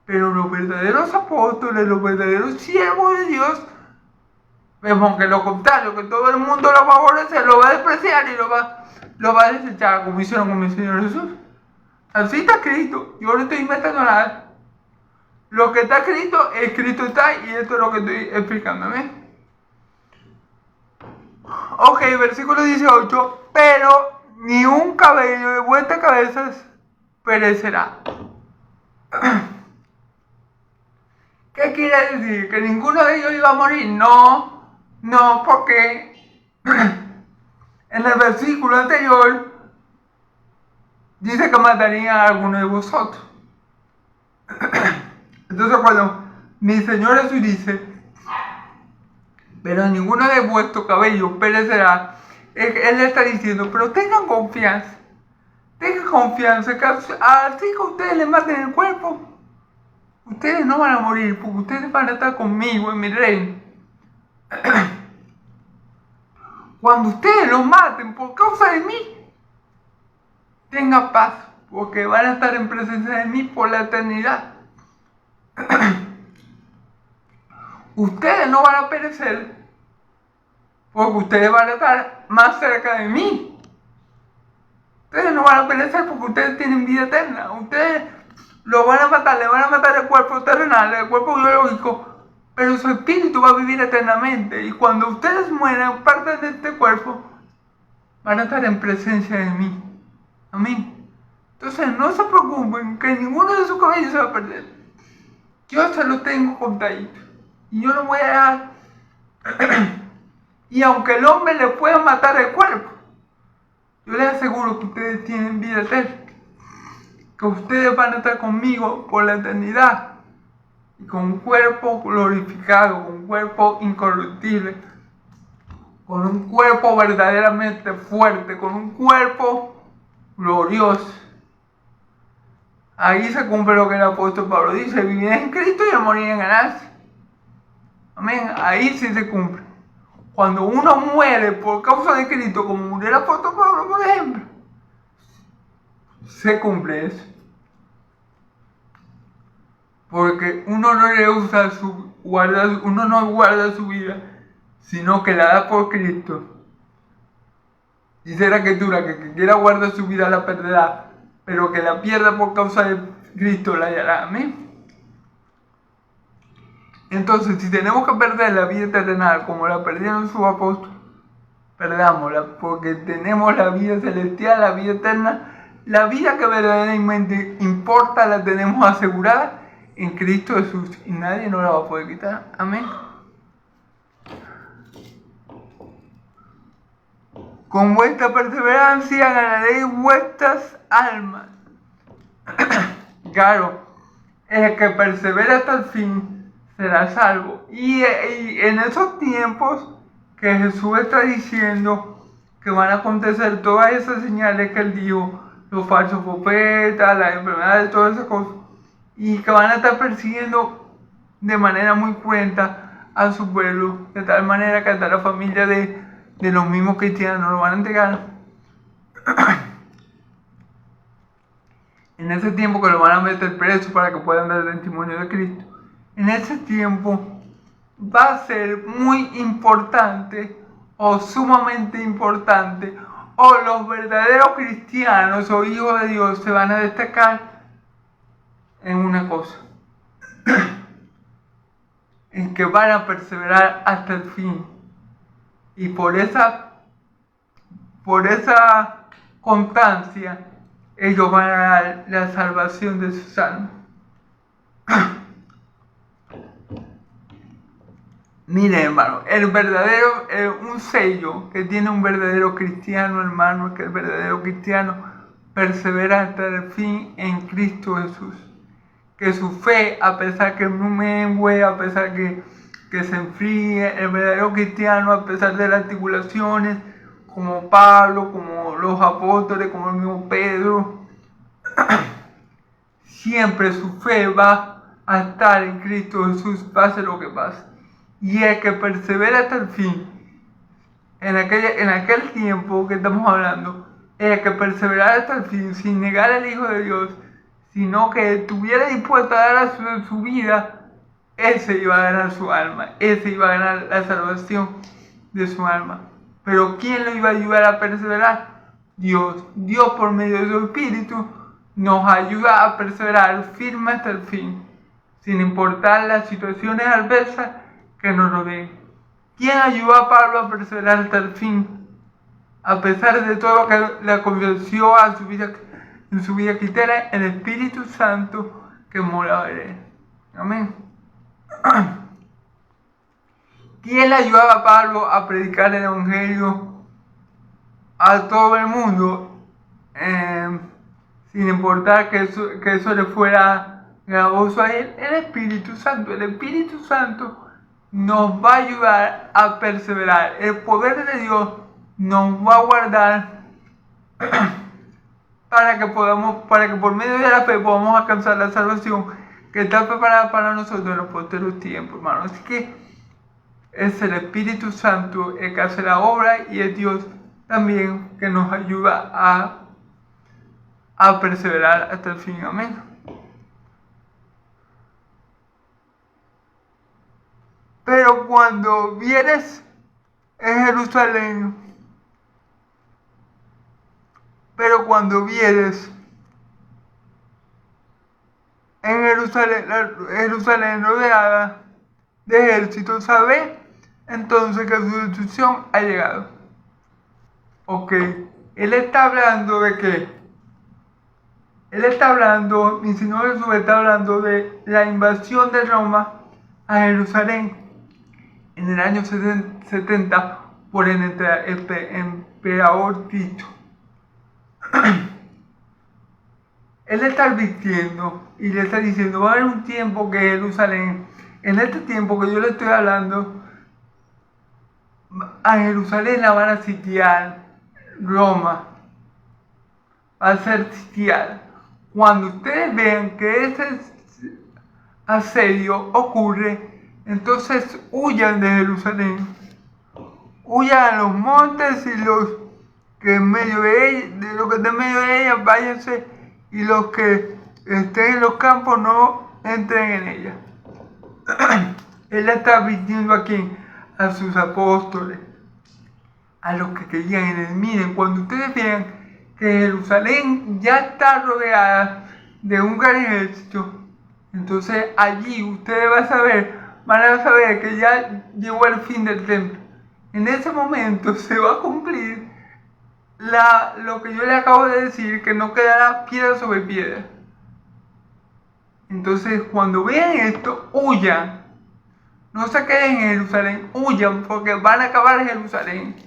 Pero los verdaderos apóstoles, los verdaderos siervos de Dios, vemos que lo contrario, que todo el mundo lo va a aborrecer, lo va a despreciar y lo va a desechar, como hicieron con mi Señor Jesús. Así está escrito, yo no estoy inventando nada. Lo que está escrito está, y esto es lo que estoy explicándome. Ok, versículo 18, pero ni un cabello de vuestras cabezas perecerá. ¿Qué quiere decir? ¿Que ninguno de ellos iba a morir? No, porque en el versículo anterior dice que matarían a alguno de vosotros. Entonces cuando mi Señor Jesús dice, pero ninguno de vuestros cabellos perecerá, Él le está diciendo, pero tengan confianza que así que ustedes le maten el cuerpo, ustedes no van a morir, porque ustedes van a estar conmigo en mi reino. Cuando ustedes lo maten por causa de mí, tengan paz, porque van a estar en presencia de mí por la eternidad. Ustedes no van a perecer, porque ustedes van a estar más cerca de mí. Ustedes no van a perecer porque ustedes tienen vida eterna. Ustedes lo van a matar, le van a matar el cuerpo terrenal, el cuerpo biológico, pero su espíritu va a vivir eternamente. Y cuando ustedes mueran, parte de este cuerpo, van a estar en presencia de mí. Amén. Entonces no se preocupen que ninguno de sus cabellos se va a perder. Yo se los tengo contadito. Y yo no voy a dejar. Y aunque el hombre le pueda matar el cuerpo, yo les aseguro que ustedes tienen vida eterna. Que ustedes van a estar conmigo por la eternidad. Y con un cuerpo glorificado, con un cuerpo incorruptible, con un cuerpo verdaderamente fuerte, con un cuerpo glorioso. Ahí se cumple lo que el apóstol Pablo dice, vivir en Cristo y morir en ganancia. Amén, ahí sí se cumple. Cuando uno muere por causa de Cristo, como murió el apóstol Pablo, por ejemplo, se cumple eso. Porque uno no rehúsa uno no guarda su vida, sino que la da por Cristo. Dice la Escritura que quien quiera guardar su vida la perderá, pero que la pierda por causa de Cristo la hallará. Amén. Entonces, si tenemos que perder la vida terrenal como la perdieron sus apóstoles, perdámosla, porque tenemos la vida celestial, la vida eterna, la vida que verdaderamente importa, la tenemos asegurada en Cristo Jesús y nadie nos la va a poder quitar. Amén. Con vuestra perseverancia ganaréis vuestras almas. Claro, el que persevera hasta el fin será salvo. Y en esos tiempos que Jesús está diciendo que van a acontecer todas esas señales que Él dijo, los falsos profetas, las enfermedades, todas esas cosas, y que van a estar persiguiendo de manera muy cruenta a su pueblo, de tal manera que hasta la familia de los mismos cristianos lo van a entregar. en ese tiempo que lo van a meter preso para que puedan dar testimonio de Cristo, en ese tiempo va a ser muy importante o sumamente importante, o los verdaderos cristianos o hijos de Dios se van a destacar en una cosa, en que van a perseverar hasta el fin, y por esa constancia ellos van a dar la salvación de sus almas. Mire, hermano, un sello que tiene un verdadero cristiano, hermano, es que el verdadero cristiano persevera hasta el fin en Cristo Jesús. Que su fe, a pesar que no mengue, a pesar que se enfríe, el verdadero cristiano, a pesar de las tribulaciones, como Pablo, como los apóstoles, como el mismo Pedro, siempre su fe va a estar en Cristo Jesús, pase lo que pase. Y el que persevera hasta el fin, en aquel tiempo que estamos hablando, el que perseverara hasta el fin, sin negar al Hijo de Dios, sino que estuviera dispuesto a dar su vida, ese iba a ganar su alma, ese iba a ganar la salvación de su alma. Pero ¿quién lo iba a ayudar a perseverar? Dios. Dios, por medio de su Espíritu, nos ayuda a perseverar firme hasta el fin, sin importar las situaciones adversas que nos rodeen. ¿Quién ayudó a Pablo a perseverar hasta el fin? A pesar de todo lo que le aconteció en su vida cristiana, el Espíritu Santo que moraba en él. Amén. ¿Quién le ayudaba a Pablo a predicar el Evangelio a todo el mundo? Sin importar que eso le fuera gravoso a él, el Espíritu Santo. El Espíritu Santo nos va a ayudar a perseverar. El poder de Dios nos va a guardar para que por medio de la fe podamos alcanzar la salvación que está preparada para nosotros en los posteriores tiempos, hermano. Así que es el Espíritu Santo el que hace la obra, y es Dios también que nos ayuda a perseverar hasta el fin. Amén. Pero cuando vienes en Jerusalén, Jerusalén rodeada de ejércitos, ¿sabes? Entonces que su destrucción ha llegado. Ok, él está hablando de qué? Mi Señor Jesús está hablando de la invasión de Roma a Jerusalén en el año 70 por el emperador Tito. Él está advirtiendo y le está diciendo, va a haber un tiempo que Jerusalén, en este tiempo que yo le estoy hablando, a Jerusalén la van a sitiar, Roma va a ser sitiada. Cuando ustedes vean que ese asedio ocurre, entonces huyan de Jerusalén, huyan a los montes, y los que en medio de ella, váyanse, y los que estén en los campos no entren en ella. Él está advirtiendo a quién, a sus apóstoles, a los que creían en él. Miren, cuando ustedes vean que Jerusalén ya está rodeada de un gran ejército, entonces allí ustedes van a saber que ya llegó el fin del templo. En ese momento se va a cumplir lo que yo le acabo de decir, que no quedará piedra sobre piedra. Entonces, cuando vean esto, huyan. No se queden en Jerusalén, huyan, porque van a acabar en Jerusalén.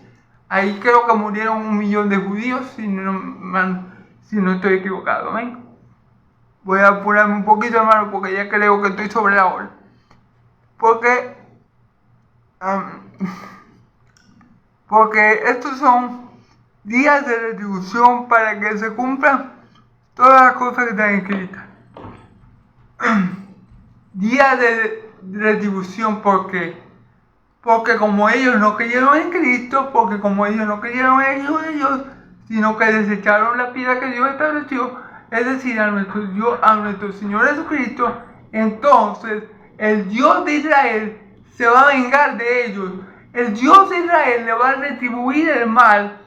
Ahí creo que murieron 1 millón de judíos, si no estoy equivocado. ¿Ven? Voy a apurarme un poquito, hermano, porque ya creo que estoy sobre la hora. Porque estos son días de retribución para que se cumplan todas las cosas que están escritas. Días de retribución, ¿por qué? Porque como ellos no creyeron en Cristo, sino que desecharon la vida que Dios estableció, es decir, a nuestro Dios, a nuestro Señor Jesucristo, entonces el Dios de Israel se va a vengar de ellos. El Dios de Israel le va a retribuir el mal.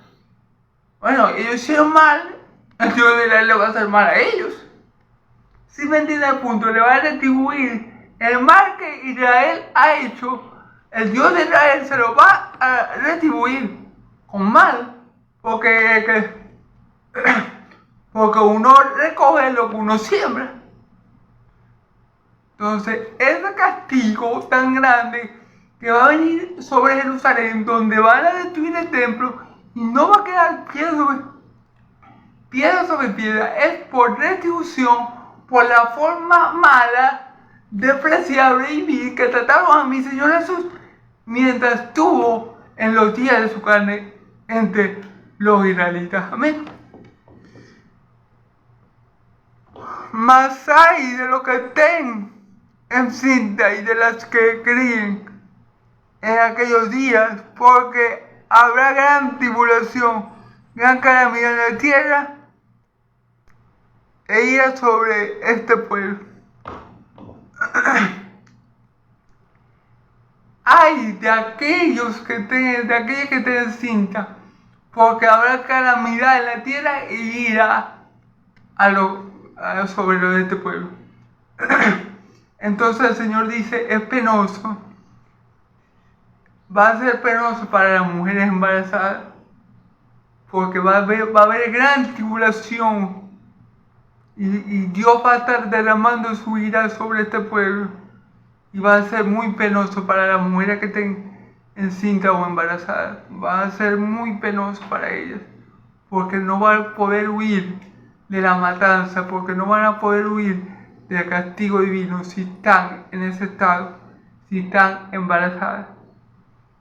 Bueno, ellos hicieron mal, el Dios de Israel le va a hacer mal a ellos. Si me entienden el punto, le va a retribuir el mal que Israel ha hecho. El Dios de Israel se lo va a retribuir con mal, porque uno recoge lo que uno siembra. Entonces, ese castigo tan grande que va a venir sobre Jerusalén, donde van a destruir el templo y no va a quedar piedra sobre piedra, es por retribución, por la forma mala, despreciable y vil que trataron a mi Señor Jesús mientras estuvo en los días de su carne entre los israelitas. Amén. Mas hay de los que estén encinta y de las que críen en aquellos días, porque habrá gran tribulación, gran calamidad en la tierra, e ira sobre este pueblo. Ay de aquellos que estén encinta, porque habrá calamidad en la tierra e ira sobre lo de este pueblo. Entonces el Señor dice, es penoso, va a ser penoso para las mujeres embarazadas, porque va a haber gran tribulación y Dios va a estar derramando su ira sobre este pueblo y va a ser muy penoso para las mujeres que estén encinta o embarazadas. Va a ser muy penoso para ellas, porque no van a poder huir de la matanza, porque no van a poder huir del castigo divino si están en ese estado, si están embarazadas.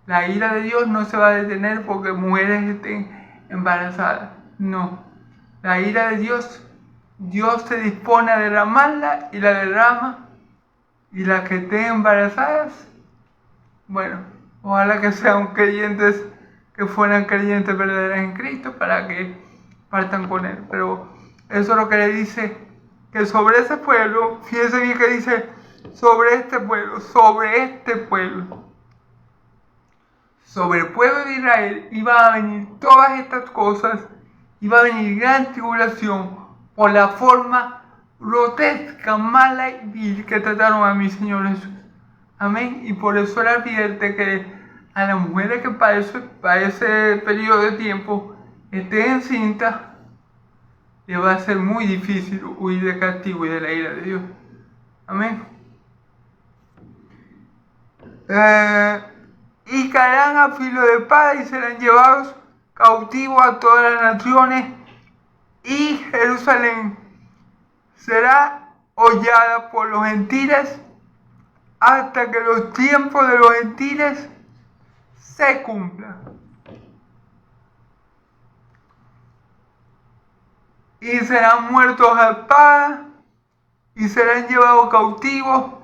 La ira de Dios no se va a detener porque mujeres estén embarazadas. No. La ira de Dios se dispone a derramarla y la derrama. Y las que estén embarazadas, bueno, ojalá que sean creyentes, que fueran creyentes verdaderos en Cristo para que partan con Él. Pero eso es lo que le dice, que sobre ese pueblo, fíjense bien que dice, sobre este pueblo, sobre el pueblo de Israel iba a venir todas estas cosas, iba a venir gran tribulación por la forma grotesca, mala y vil que trataron a mi Señor Jesús. Amén. Y por eso Él advierte que a las mujeres que para ese periodo de tiempo estén encintas, le va a ser muy difícil huir del castigo y de la ira de Dios. Amén. Y caerán a filo de espada y serán llevados cautivos a todas las naciones, y Jerusalén será hollada por los gentiles hasta que los tiempos de los gentiles se cumplan. Y serán muertos a espada y serán llevados cautivos.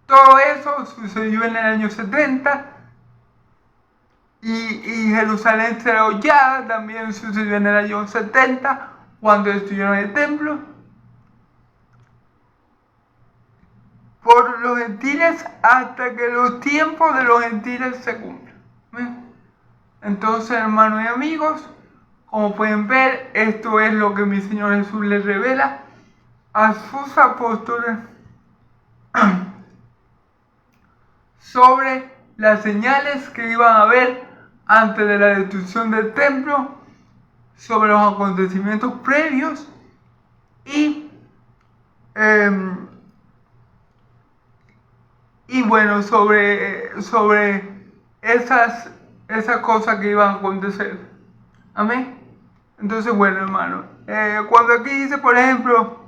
Todo eso sucedió en el año 70. Y Jerusalén será hollada, también sucedió en el año 70, cuando destruyeron el templo, por los gentiles hasta que los tiempos de los gentiles se cumplan. Entonces, hermanos y amigos, como pueden ver, esto es lo que mi Señor Jesús les revela a sus apóstoles sobre las señales que iban a haber antes de la destrucción del templo, sobre los acontecimientos previos y bueno, sobre esas cosas que iban a acontecer. Amén. Entonces, bueno, hermano, cuando aquí dice, por ejemplo,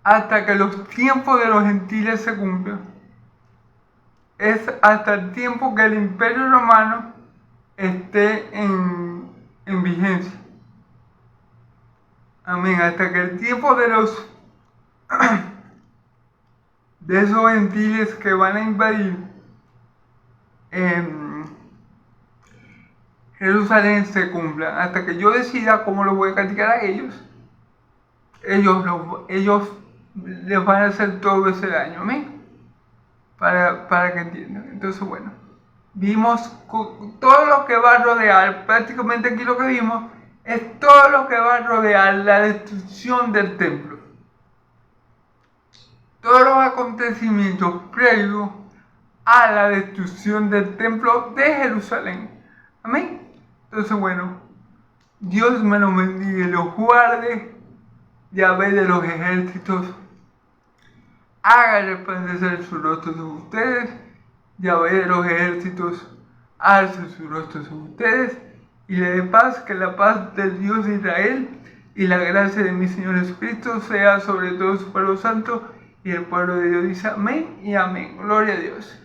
hasta que los tiempos de los gentiles se cumplan, es hasta el tiempo que el Imperio Romano esté en vigencia. Amén. Hasta que el tiempo de esos gentiles que van a invadir Jerusalén se cumplan. Hasta que yo decida cómo lo voy a castigar a ellos, ellos les van a hacer todo ese daño. Amén. Para que entiendan. Entonces, bueno, vimos todo lo que va a rodear, prácticamente aquí lo que vimos es todo lo que va a rodear la destrucción del templo. Todos los acontecimientos previos a la destrucción del templo de Jerusalén. Amén. Entonces, bueno, Dios me los bendiga y los guarde. Yahvé de los ejércitos haga resplandecer su rostro sobre ustedes. Yahvé de los ejércitos alce su rostro sobre ustedes y le dé paz, que la paz del Dios de Israel y la gracia de mi Señor Jesucristo sea sobre todo su pueblo santo. Y el pueblo de Dios dice amén y amén. Gloria a Dios.